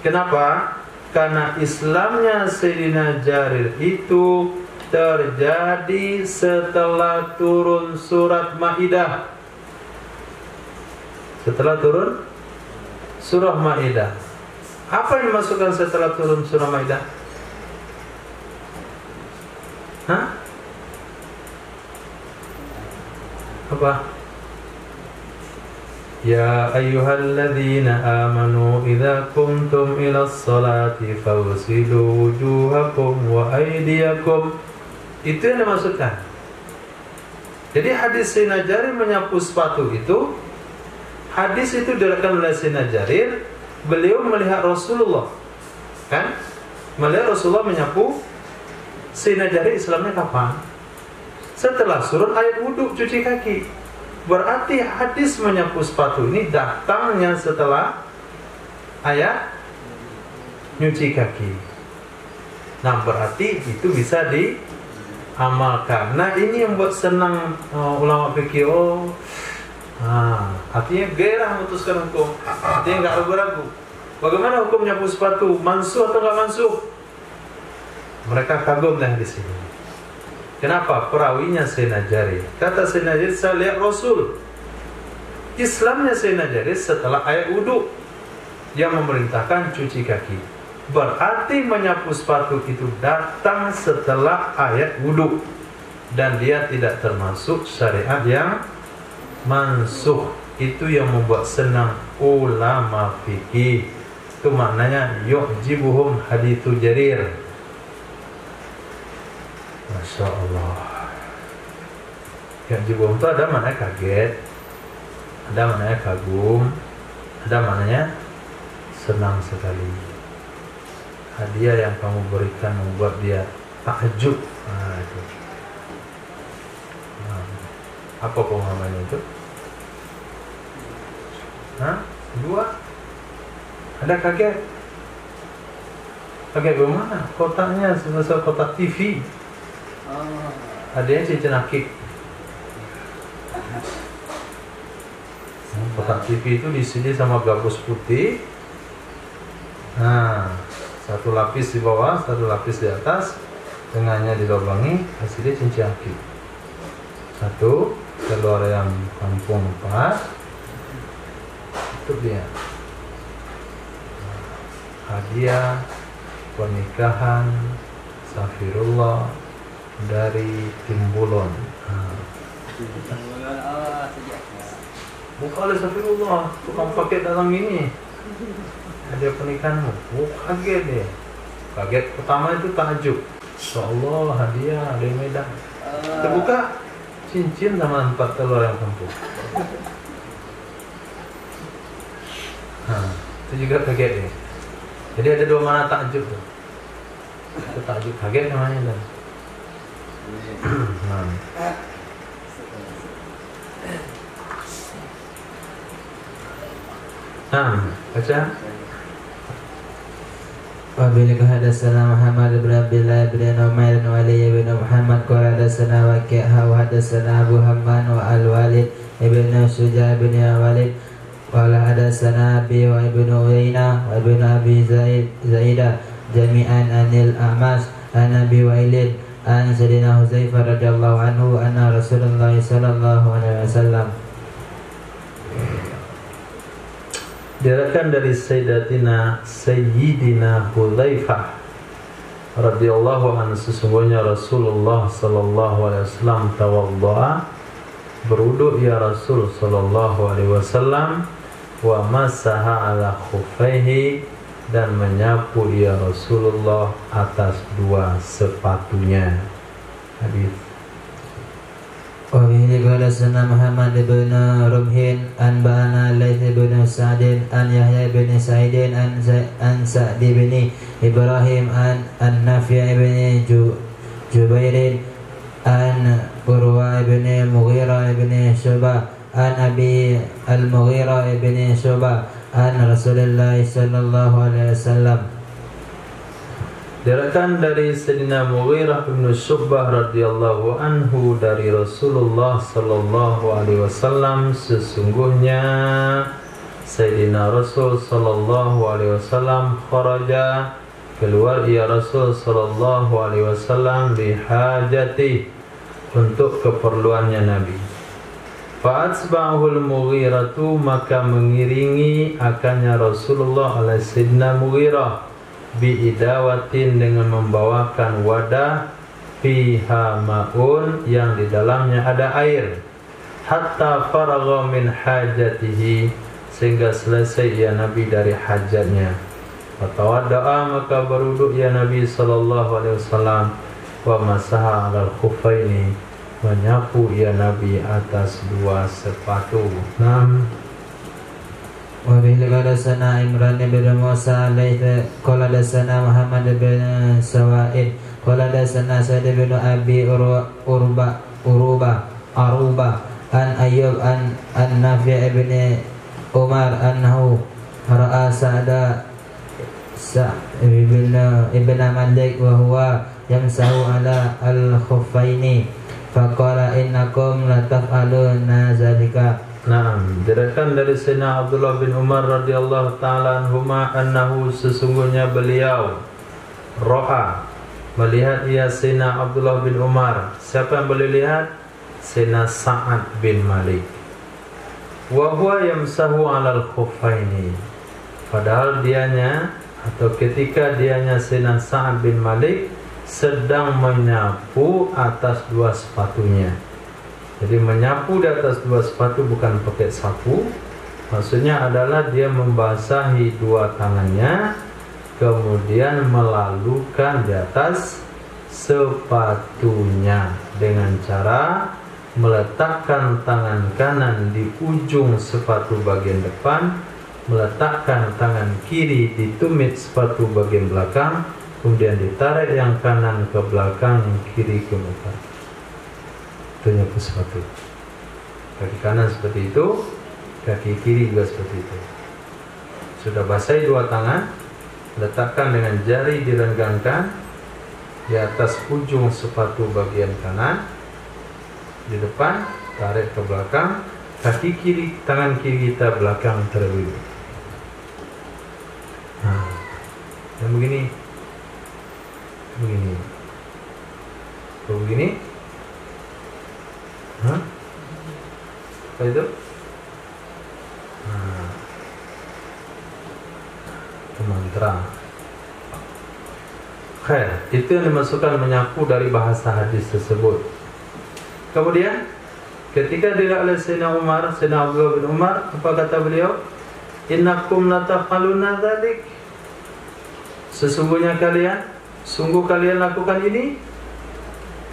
Kenapa? Karena Islamnya Sayyidina Jarir itu terjadi setelah turun surat Maidah. Setelah turun surah Maidah. Apa yang dimasukkan setelah turun surah Maidah? Apa? Ya ayyuhalladzina amanu idza qumtum ilas salati fawsilu wujuhakum wa aydiyakum. Itu yang dimaksudkan. Jadi hadis Sayyidina Jarir menyapu sepatu itu, hadis itu diriwayatkan oleh Sayyidina Jarir. Beliau melihat Rasulullah, kan? Melihat Rasulullah menyapu. Sayyidina Jarir Islamnya kapan? Setelah surut ayat wudu cuci kaki. Berarti hadis menyapu sepatu ini datangnya setelah ayat nyuci kaki. Nah, berarti itu bisa diamalkan. Nah, ini yang buat senang ulama fikih. Artinya gairah memutuskan hukum. Artinya nggak ragu-ragu. Bagaimana hukum nyapu sepatu? Mansuh atau nggak mansuh? Mereka kagum lah di sini. Kenapa? Perawinya Sayyidina Jarir. Kata Sayyidina Jarir, saya lihat Rasul. Islamnya Sayyidina Jarir setelah ayat wudu yang memerintahkan cuci kaki. Berarti menyapu sepatu itu datang setelah ayat wudu, dan dia tidak termasuk syariat yang mansuh. Itu yang membuat senang ulama fikih. Itu maknanya yu'jibuhum hadithu Jarir. Masya Allah. Yu'jibuhum itu ada maknanya kaget, ada maknanya kagum, ada maknanya senang sekali. Hadiah yang kamu berikan membuat dia takjub. Itu. Apa pemahamannya itu? Dua. Ada kaget. Kaget bagaimana? Kotaknya sebesar kotak TV. Hadiahnya cincin akik. Kotak TV itu diisi sama gabus putih. Satu lapis di bawah, satu lapis di atas, tengahnya dilubangi, hasilnya cincin akik. Satu, telur ayam kampung 4. Itu dia. Hadiah pernikahan Safirullah dari Timbulon. Bukan oleh Safirullah, tukang paket datang ini. Hadiah pernikahanmu. Kaget dia. Kaget pertama itu takjub. Insyaallah hadiah dari Medan. Terbuka cincin sama 4 telur yang kampung. Itu juga kaget dia. Jadi ada 2 makna takjub tuh. Itu takjub kaget namanya dan. Baca. Wabillahi hadatsana Muhammad bin Abdullah bin Umair wa Ali bin Muhammad qala hadatsana Waqi'ah wa hadatsana Abu Hamman wa Al-Walid ibn Suja bin Walid qala hadatsana Abi wa ibn Uyainah wa ibn Abi Zaidah jami'an anil A'mas an Abi Wailid an Sayyidina Huzaifah radhiyallahu anhu anna Rasulullah sallallahu alaihi wasallam. Diriwayatkan dari Sayyidina Hudzaifah radhiyallahu anhu, sesungguhnya Rasulullah sallallahu alaihi wasallam tawaddaa, berwudu ya Rasul sallallahu alaihi wasallam, wa masaha ala khuffaihi, dan menyapu ya Rasulullah atas 2 sepatunya. Hadis. Wabihi qala sana Muhammad bin Rumhin an ba'ana Laits bin Sa'din an Yahya bin Sa'idin an Sa'd bin Ibrahim an Nafi' bin Jubairin an Urwa bin Mughirah bin Syu'bah an Abi al-Mughirah bin Syu'bah an Rasulullah sallallahu alaihi wasallam. Diriwayatkan dari Sayyidina Mughirah bin Syu'bah radhiyallahu anhu dari Rasulullah sallallahu alaihi wasallam, sesungguhnya Sayyidina Rasul sallallahu alaihi wasallam kharaja, keluar ya Rasul sallallahu alaihi wasallam bihajati, untuk keperluannya Nabi. Fa'atsba'ahul Mughiratu, maka mengiringi akannya Rasulullah alaihi Sayyidina Mughirah biidawatin, dengan membawakan wadah fiha ma'un, yang di dalamnya ada air, hatta faragha min hajatihi, sehingga selesai ya Nabi dari hajatnya. Fatawadda'a, maka berwudu ya Nabi sallallahu alaihi wasallam, wa masaha 'alal khuffaini, menyapu ya Nabi atas 2 sepatu. Wabihi qala sana Imran bin Musa laita qala sana Muhammad bin Sawa'id qala sana Sa'id bin Abi Aruba an Ayyub an Nafi' bin Umar annahu ra'a ibn Malik wa huwa yamsahu ala al-khuffaini faqala innakum la taf'aluna zalika. Naam, diriwayatkan dari Sayyidina Abdullah bin Umar radhiyallahu taala anhuma annahu sesungguhnya beliau ro'a melihat ia Sayyidina Abdullah bin Umar. Siapa yang boleh lihat? Sayyidina Sa'ad bin Malik. Wa huwa yamsahu 'alal khuffaini. Padahal dianya atau ketika dianya Sayyidina Sa'ad bin Malik sedang menyapu atas dua sepatunya. Jadi menyapu di atas dua sepatu bukan pakai sapu. Maksudnya adalah dia membasahi dua tangannya, kemudian melalukan di atas sepatunya dengan cara meletakkan tangan kanan di ujung sepatu bagian depan, meletakkan tangan kiri di tumit sepatu bagian belakang, kemudian ditarik yang kanan ke belakang, yang kiri ke belakang. Itu nyapu sepatu. Kaki kanan seperti itu, kaki kiri juga seperti itu. Sudah basahi dua tangan, letakkan dengan jari direnggangkan di atas ujung sepatu bagian kanan, di depan, tarik ke belakang, kaki kiri, tangan kiri kita belakang terlebih. Nah, yang begini, begini, begini. Apa itu? Itu mantra. Khair, itu yang dimasukkan menyapu dari bahasa hadis tersebut. Kemudian ketika dilihat oleh Sayyidina Umar, Sayyidina Abdullah bin Umar, apa kata beliau? Innakum latafaluna dzalik. Sesungguhnya kalian, sungguh kalian lakukan ini?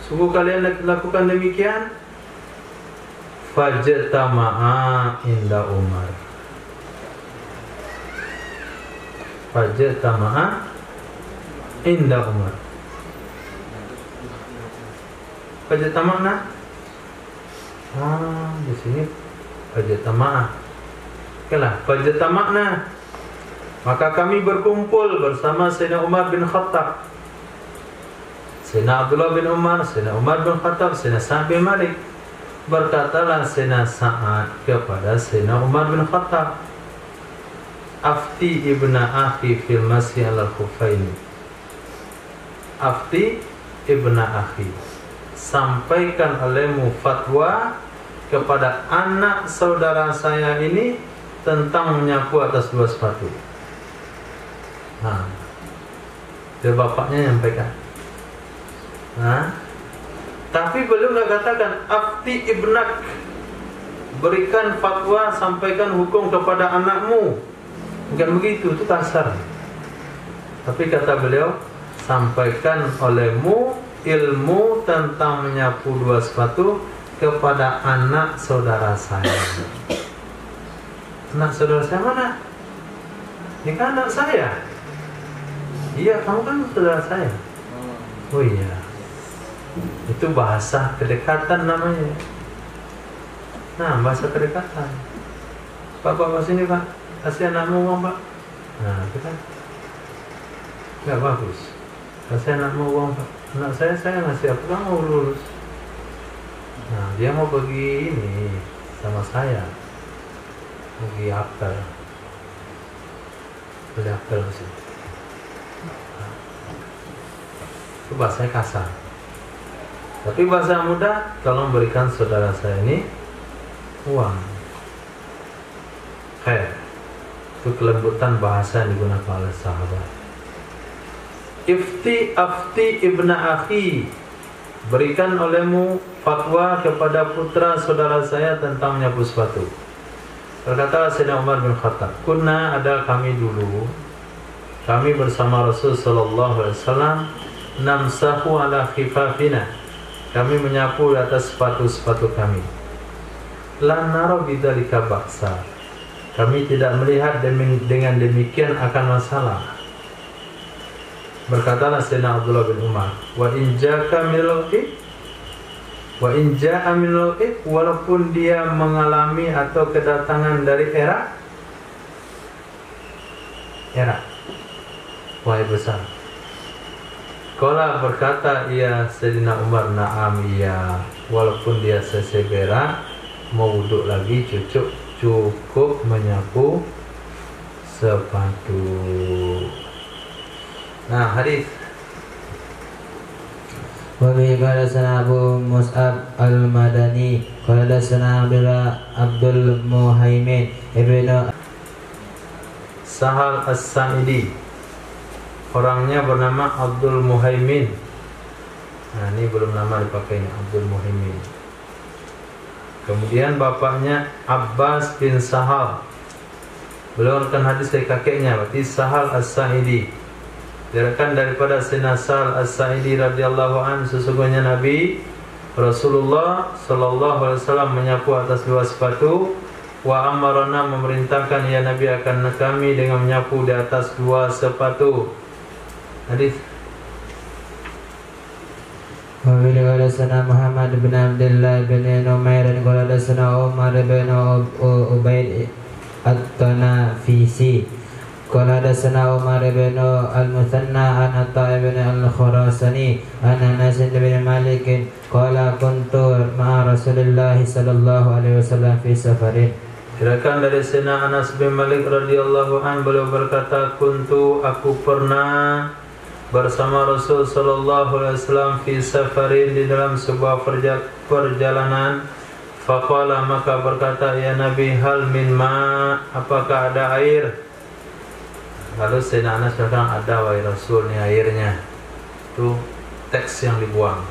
Sungguh kalian lakukan demikian? Fajtama'a inda Umar. Fajtama'a inda Umar. Fajtama'na. Di sini fajtama'a. Okelah, fajtama'na. Maka kami berkumpul bersama Sayyidina Umar bin Khattab, Sayyidina Abdullah bin Umar, Sayyidina Umar bin Khattab, Sayyidina Sa'ad bin Malik. Berkatalah Sayyidina Sa'ad kepada Sayyidina Umar bin Khattab, Afti ibna akhi fil masyi alal khuffaini. Afti ibna akhi, sampaikan olehmu fatwa kepada anak saudara saya ini tentang menyapu atas dua sepatu. Nah, dia bapaknya nyampaikan. Nah, tapi belum katakan afti ibnak, berikan fatwa, sampaikan hukum kepada anakmu. Bukan begitu, itu kasar. Tapi kata beliau, sampaikan olehmu ilmu tentang menyapu dua sepatu kepada anak saudara saya. Anak saudara saya mana? Ini kan anak saya. Iya, kamu kan saudara saya. Oh iya. Itu bahasa kedekatan namanya. Nah, bahasa kedekatan. Bapak sini Pak, kasih anakmu uang Pak. Nah, itu kan nggak bagus. Kasih anakmu uang Pak. Anak saya ngasih apa? Kamu mau lulus. Nah, dia mau pergi ini sama saya, pergi apel. Beli apel sih. Nah, itu bahasanya kasar. Tapi bahasa mudah, tolong berikan saudara saya ini uang. Khair. Itu kelembutan bahasa yang digunakan oleh sahabat. Afti ibna akhi, berikan olehmu fatwa kepada putra saudara saya tentang menyapu sepatu. Berkatalah Sayyidina Umar bin Khattab, kunna, ada kami dulu, kami bersama Rasul sallallahu alaihi wasallam, namsahu ala khifafina, kami menyapu di atas sepatu-sepatu kami. La nara bidzalika ba'sa, kami tidak melihat dengan demikian akan masalah. Berkatalah Sayyidina Abdullah bin Umar, wa in ja'a minal id, walaupun dia mengalami atau kedatangan dari era wahai besar. Qala berkata ia Sayyidina Umar, na'am iya. Walaupun dia sesegera mau wuduk lagi cukup menyapu sepatu. Nah, hadis. Wa bihi qala sana Abu Mus'ab al-Madani qala sana Abdul Muhaimin ibnu Sahal As-Sa'idi. Orangnya bernama Abdul Muhaimin. Nah, ini belum nama dipakai ini, Abdul Muhaimin. Kemudian bapaknya Abbas bin Sahal. Beliau akan hadis dari kakeknya, berarti Sahal As-Sa'idi. Diriwayatkan daripada Sayyidina Sahal As-Sa'idi radhiyallahu anhu, sesungguhnya Nabi Rasulullah sallallahu alaihi wasallam menyapu atas 2 sepatu. Wa amarana, memerintahkan ya Nabi akan kami dengan menyapu di atas 2 sepatu. Hadis. Wa bihi qala sana Muhammad bin Abdullah bin Numair qala sana Umar bin Ubaid at-Tanafisi qala sana Umar bin al-Muthanna an Atta' bin al-Khurasani an Anas bin Malik qala kuntu ma'a Rasulillah sallallahu alaihi wasallam fi safarin. Diriwayatkan dari Sayyidina Anas bin Malik radhiyallahu anhu, beliau berkata, aku pernah bersama Rasul sallallahu alaihi wasallam fi safarin, di dalam sebuah perjalanan. Faqala, maka berkata ya Nabi, hal min ma, apakah ada air? Lalu Sayyidina Anas berkata, ada wahai Rasul, ini airnya. Itu teks yang dibuang.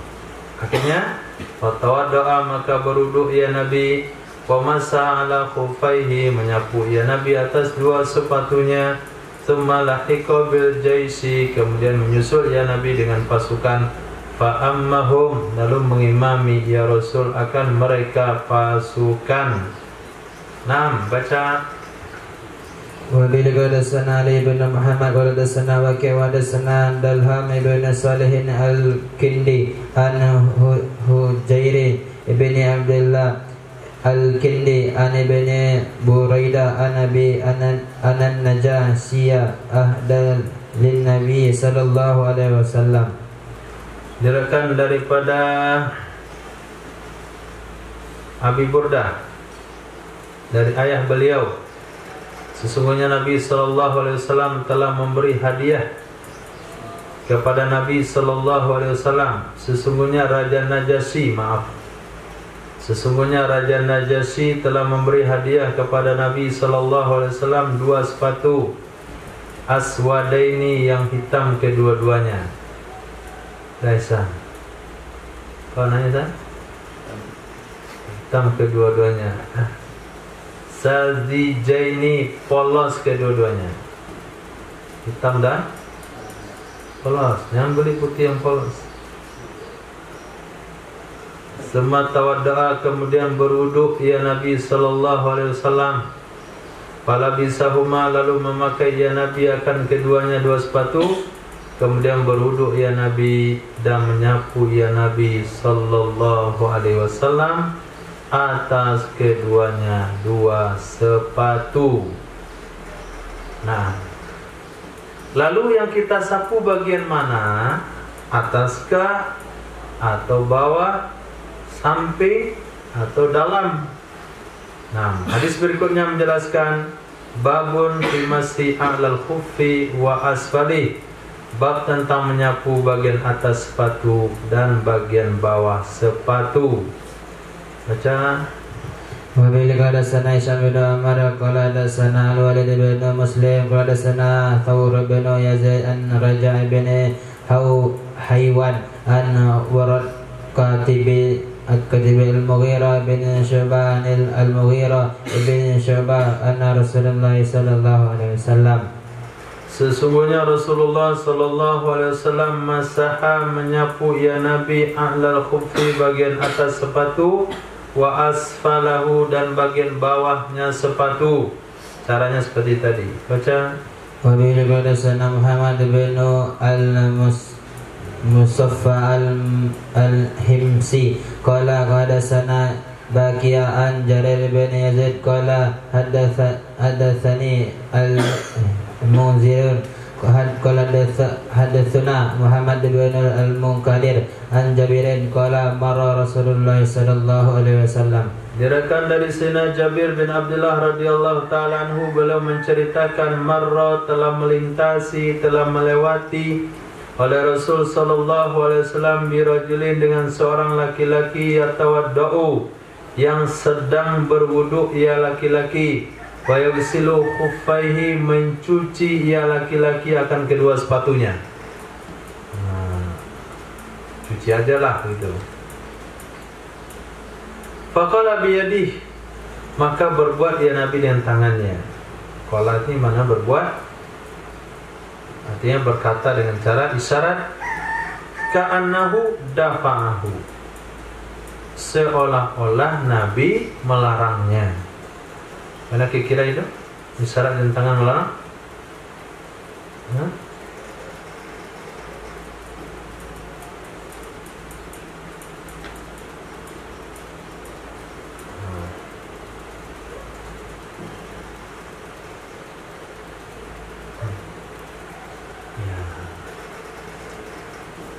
Akhirnya doa, maka berwudu ya Nabi. Wa masa ala khufaihi, menyapu ya Nabi atas 2 sepatunya. Tsumma lahiqa bil jaisi, kemudian menyusul ya Nabi dengan pasukan. Fa ammahum, lalu mengimami ya Rasul akan mereka pasukan. Naam, baca. Wa bihi qala sana Ali bin Muhammad qala sana Waqi' wa sana Dalham bin Salihin al-Kindi an Hujairi ibni Abdullah al-Kindi an ibni Buraidah an Nabi anan Najasiyah ahdal lin Nabi sallallahu alaihi wasallam. Diriwayatkan daripada Abi Burdah dari ayah beliau, sesungguhnya Nabi sallallahu alaihi wasallam telah memberi hadiah kepada Nabi sallallahu alaihi wasallam. Sesungguhnya Raja Najasyi telah memberi hadiah kepada Nabi sallallahu alaihi wasallam 2 sepatu aswadaini, yang hitam kedua-duanya. Raisa, kau nanya tak? Hitam kedua-duanya. Sazijaini, polos kedua-duanya. Hitam dan polos. Jangan beli putih yang polos. Semata wada'a, kemudian berwudu ya Nabi sallallahu alaihi wasallam. Fala bisahuma, lalu memakai ya Nabi akan keduanya 2 sepatu. Kemudian berwudu ya Nabi dan menyapu ya Nabi sallallahu alaihi wasallam atas keduanya 2 sepatu. Nah, lalu yang kita sapu bagian mana? Ataskah atau bawah, samping atau dalam? Nah, hadis berikutnya menjelaskan babun fi masih a'lal khuffi wa asfali, bab tentang menyapu bagian atas sepatu dan bagian bawah sepatu. Baca. Wa bihi qala sana Hisham bin Umar qala sana Al-Walid bin Muslim qala sana Thawr bin Yazid an Raja' bin Haywan an Warad Katibi al-Mughirah bin Syu'bah al-Mughirah bin Syu'bah anna Rasulullah sallallahu alaihi wasallam, sesungguhnya Rasulullah sallallahu alaihi wasallam masaha, menyapu ya Nabi a'lal khuffi, bagian atas sepatu, wa asfalahu, dan bagian bawahnya sepatu. Caranya seperti tadi. Baca. Wa bihi qala sana Muhammad bin Musaffa al-Himsi qala sana Baqiyah an Jarir bin Yazid qala hadatsani al-Munzir hadatsana Muhammad bin al-Munkadir an Jabirin qala marra Rasulullah sallallahu alaihi wasallam. Diriwayatkan dari Sayyidina Jabir bin Abdullah radhiyallahu taala anhu, beliau menceritakan marra, telah melintasi, telah melewati oleh Rasul sallallahu alaihi wasallam birajulin, dengan seorang laki-laki yatawaddau, yang sedang berwudu ia laki-laki, wa yaghsilu khuffaihi, mencuci ia laki-laki akan kedua sepatunya. Cuci aja lah gitu. Faqala biyadih, maka berbuat dia Nabi dengan tangannya. Qala ini mana berbuat? Artinya berkata dengan cara isyarat. Ka'annahu dafa'ahu, seolah-olah Nabi melarangnya. Mana kira itu? Isyarat dengan tangan melarang?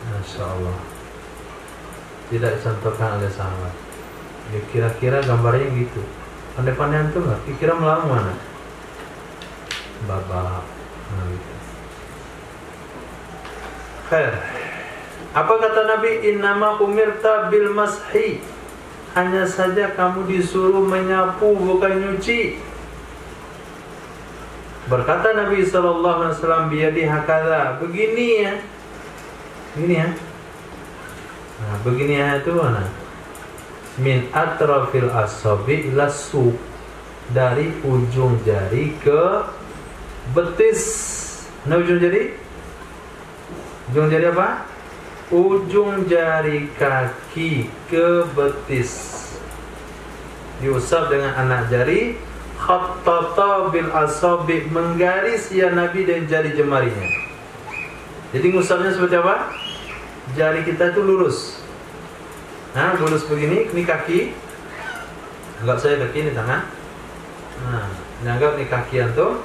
Masya Allah, tidak dicontohkan oleh sahabat. Ya, kira-kira gambarnya gitu. Pandai-pandai itu nggak? Kira melarang mana? Babak. Gitu. Khair. Apa kata Nabi? Innama umirta bil mashi. Hanya saja kamu disuruh menyapu, bukan nyuci. Berkata Nabi sallallahu alaihi wasallam, biyadi hakadha, begini ya. Begini ya. Nah, begini ya itu mana? Min atrafil asabi ila suq, dari ujung jari ke betis. Nah, ujung jari? Ujung jari apa? Ujung jari kaki ke betis. Diusap dengan anak jari. Khattata bil asabi, menggaris ya Nabi dan jari jemarinya. Jadi ngusapnya seperti apa? Jari kita itu lurus. Nah, lurus begini, ini kaki. Anggap saya kaki, ini tangan. Nah, ini anggap ini kaki antum.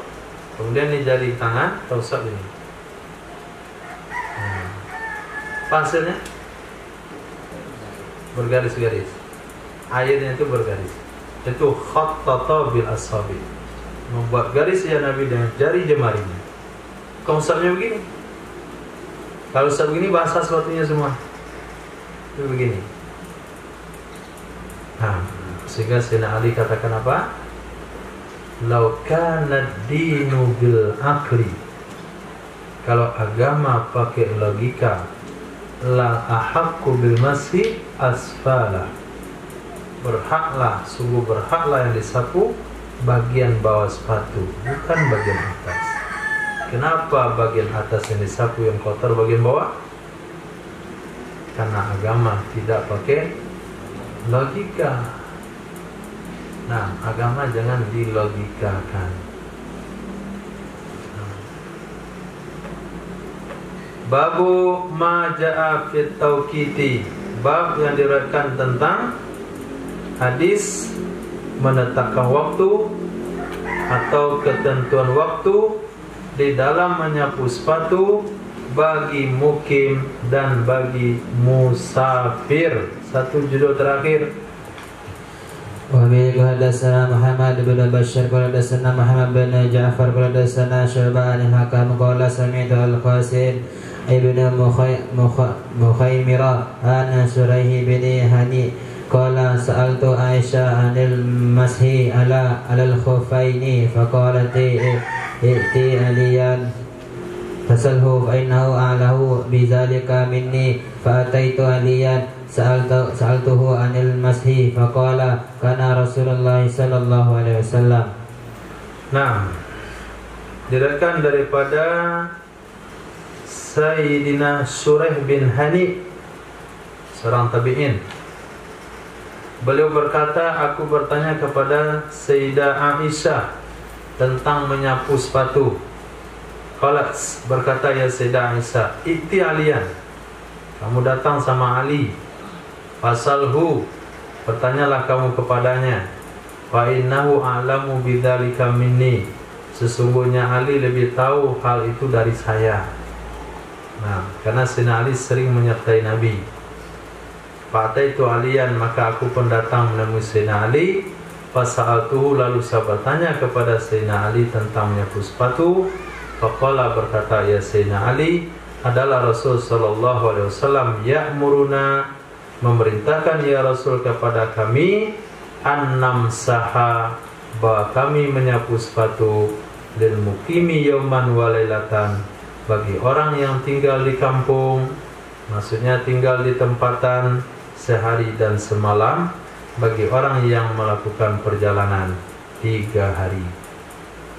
Kemudian ini jari tangan, kita usap ini. Nah, hasilnya bergaris-garis. Airnya itu bergaris. Itu khattata bil asabi, membuat garis ya Nabi dengan jari jemarinya. Kau usapnya begini. Kalau usap begini basah sepatunya semua. Itu begini. Nah, sehingga Sayyidina Ali katakan apa? Lau kana dinu bil akli, kalau agama pakai logika, la ahaqqu bil masih asfala, berhaklah, sungguh berhaklah yang disapu bagian bawah sepatu, bukan bagian atas. Kenapa bagian atas yang disapu, yang kotor bagian bawah? Karena agama tidak pakai logika. Nah, agama jangan dilogikakan. Babu ma ja'a fit tauqiti, bab yang diriwayatkan tentang hadis menetapkan waktu atau ketentuan waktu di dalam menyapu sepatu bagi mukim dan bagi musafir. Satu judul terakhir. Wa bihi hadatsana Muhammad bin Bashar qala hadatsana Muhammad bin Ja'far qala hadatsana Syu'bah al-Hakam qala sami'tu al-Qasim ibnu Mukhaymira an Surayh bin Hani qala sa'altu Aisyah 'anil mashi ala al-khuffaini faqalat i'ti aliyan fasalhu fa innahu a'lahu bidzalika minni fa ataitu aliyan sa'altuhu 'anil mashi faqala kana Rasulullah sallallahu alaihi wasallam. Nah, diriwayatkan daripada Sayyidina Surayh bin Hani, seorang tabi'in. Beliau berkata, aku bertanya kepada Sayyidah Aisyah tentang menyapu sepatu. Qalat, berkata ya Sayyidah Aisyah, "Iti aliyan." Kamu datang sama Ali. Fasalhu, bertanyalah kamu kepadanya. Fa innahu a'lamu bidzalika minni. sesungguhnya Ali lebih tahu hal itu dari saya. Nah, karena Sayyidina Ali sering menyertai Nabi. Fataitu Aliyan, maka aku pun datang menemui Sayyidina Ali. Fasa'altuhu, lalu saya bertanya kepada Sayyidina Ali tentang menyapu sepatu. Faqala, berkata ya Sayyidina Ali, adalah Rasul sallallahu alaihi wasallam ya'muruna, memerintahkan ya Rasul kepada kami, an-namsaha, bahwa kami menyapu sepatu, lil muqimi yauman wa lailatan, bagi orang yang tinggal di kampung, maksudnya tinggal di tempatan sehari dan semalam, bagi orang yang melakukan perjalanan 3 hari.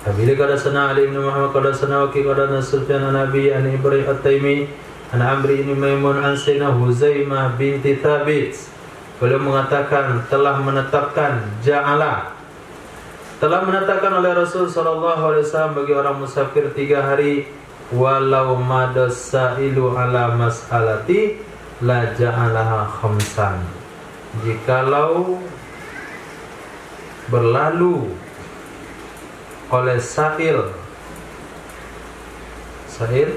Habili kada sana Ali bin Muhammad kada sana waki kada Sufyan Nabi an Ibrahim At-Taimi an Amri bin Maimun an Sayyidina Huzaimah binti Thabit. Beliau mengatakan telah menetapkan oleh Rasul sallallahu alaihi wasallam bagi orang musafir 3 hari, walau madasailu ala mas'alati la ja'alaha khamsan. Jikalau berlalu oleh sa'il, sa'il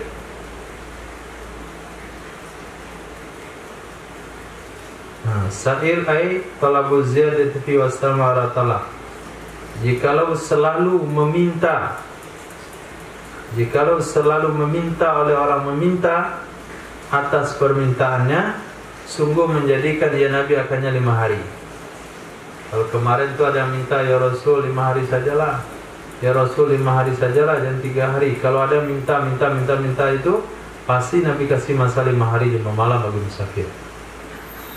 ay talabu ziyadati fi wastamara talab. Jikalau selalu meminta oleh orang meminta atas permintaannya, sungguh menjadikan ya Nabi akannya 5 hari. Kalau kemarin itu ada yang minta, ya Rasul 5 hari sajalah, ya Rasul 5 hari sajalah, dan 3 hari. Kalau ada minta itu, pasti Nabi kasih masa 5 hari 5 malam bagi musafir.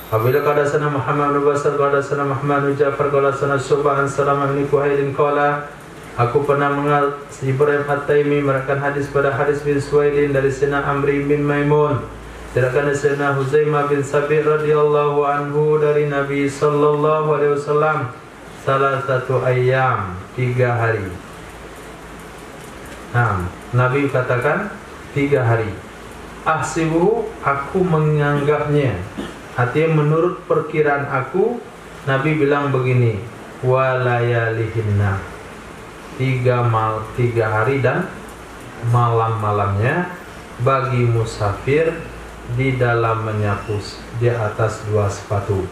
Apabila qala sana Muhammad bin Basar qala sana Muhammad bin Ja'far qala sana Syu'bah an Salamah bin Kuhailin qala, aku pernah mengenal Ibrahim At-Taimi meriwayatkan hadis pada Haris bin Suwaidin dari Sayyidina Amri bin Maimun, dari Sayyidina Huzaimah bin Sabir radhiyallahu anhu dari Nabi sallallahu alaihi wasallam, salah satu ayam 3 hari. Nah, Nabi katakan 3 hari. Ahsibuhu, aku menganggapnya. Artinya menurut perkiraan aku, Nabi bilang begini, walayalihinna, 3 hari dan malam-malamnya bagi musafir di dalam menyapu di atas 2 sepatu.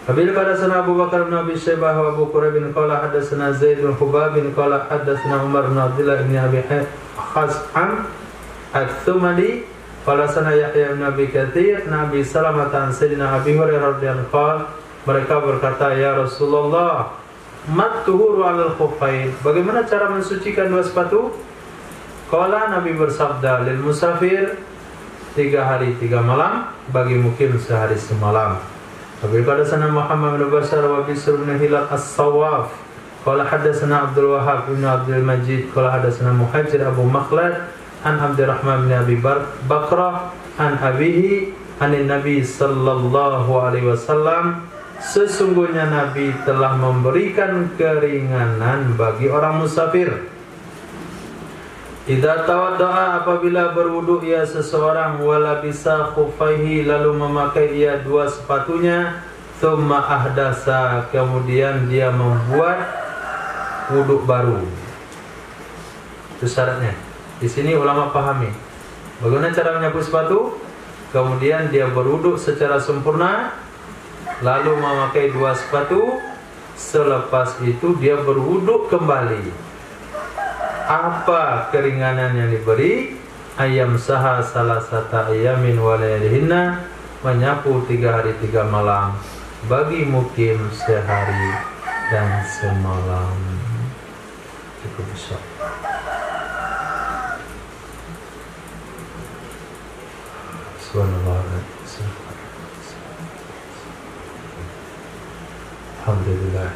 Apabila pada sana Abu Bakar bin Abi Syaibah wa Abu Quraib bin qala hadatsana Zaid bin Hubab bin qala hadatsana Umar bin Abdullah bin Abi Khaz'am At-Thumali qala sana Yahya bin Abi Katsir Nabi Salamah an Sayyidina Abi Hurairah radhiyallahu anhu, mereka berkata, ya Rasulullah, mat-tuhuru 'alal khuffain, bagaimana cara mensucikan 2 sepatu? Qala, Nabi bersabda, lil musafir 3 hari 3 malam, bagi mukim sehari semalam. Apabila sana Muhammad bin Bashar wa Bisr bin Hilal As-Sawaf qala hadatsana Abdul Wahhab bin Abdul Majid qala hadatsana Muhajir Abu Makhlad an Abdurrahman bin Abi Bakrah an abihi anin Nabi sallallahu alaihi wasallam, sesungguhnya Nabi telah memberikan keringanan bagi orang musafir. Idza tawaddaa, apabila berwudu ia seseorang, wala bisa khufaihi, lalu memakai ia 2 sepatunya, thumma ahdasa, kemudian dia membuat wudu baru. Itu syaratnya. Di sini ulama pahami bagaimana cara menyapu sepatu, kemudian dia berwudu secara sempurna, lalu memakai 2 sepatu, selepas itu dia berwudu kembali. Apa keringanan yang diberi? Ayam saha salasata ayamin walayalihinna, menyapu 3 hari 3 malam bagi mukim sehari dan semalam. Cukup besar. Subhanallah. Alhamdulillah.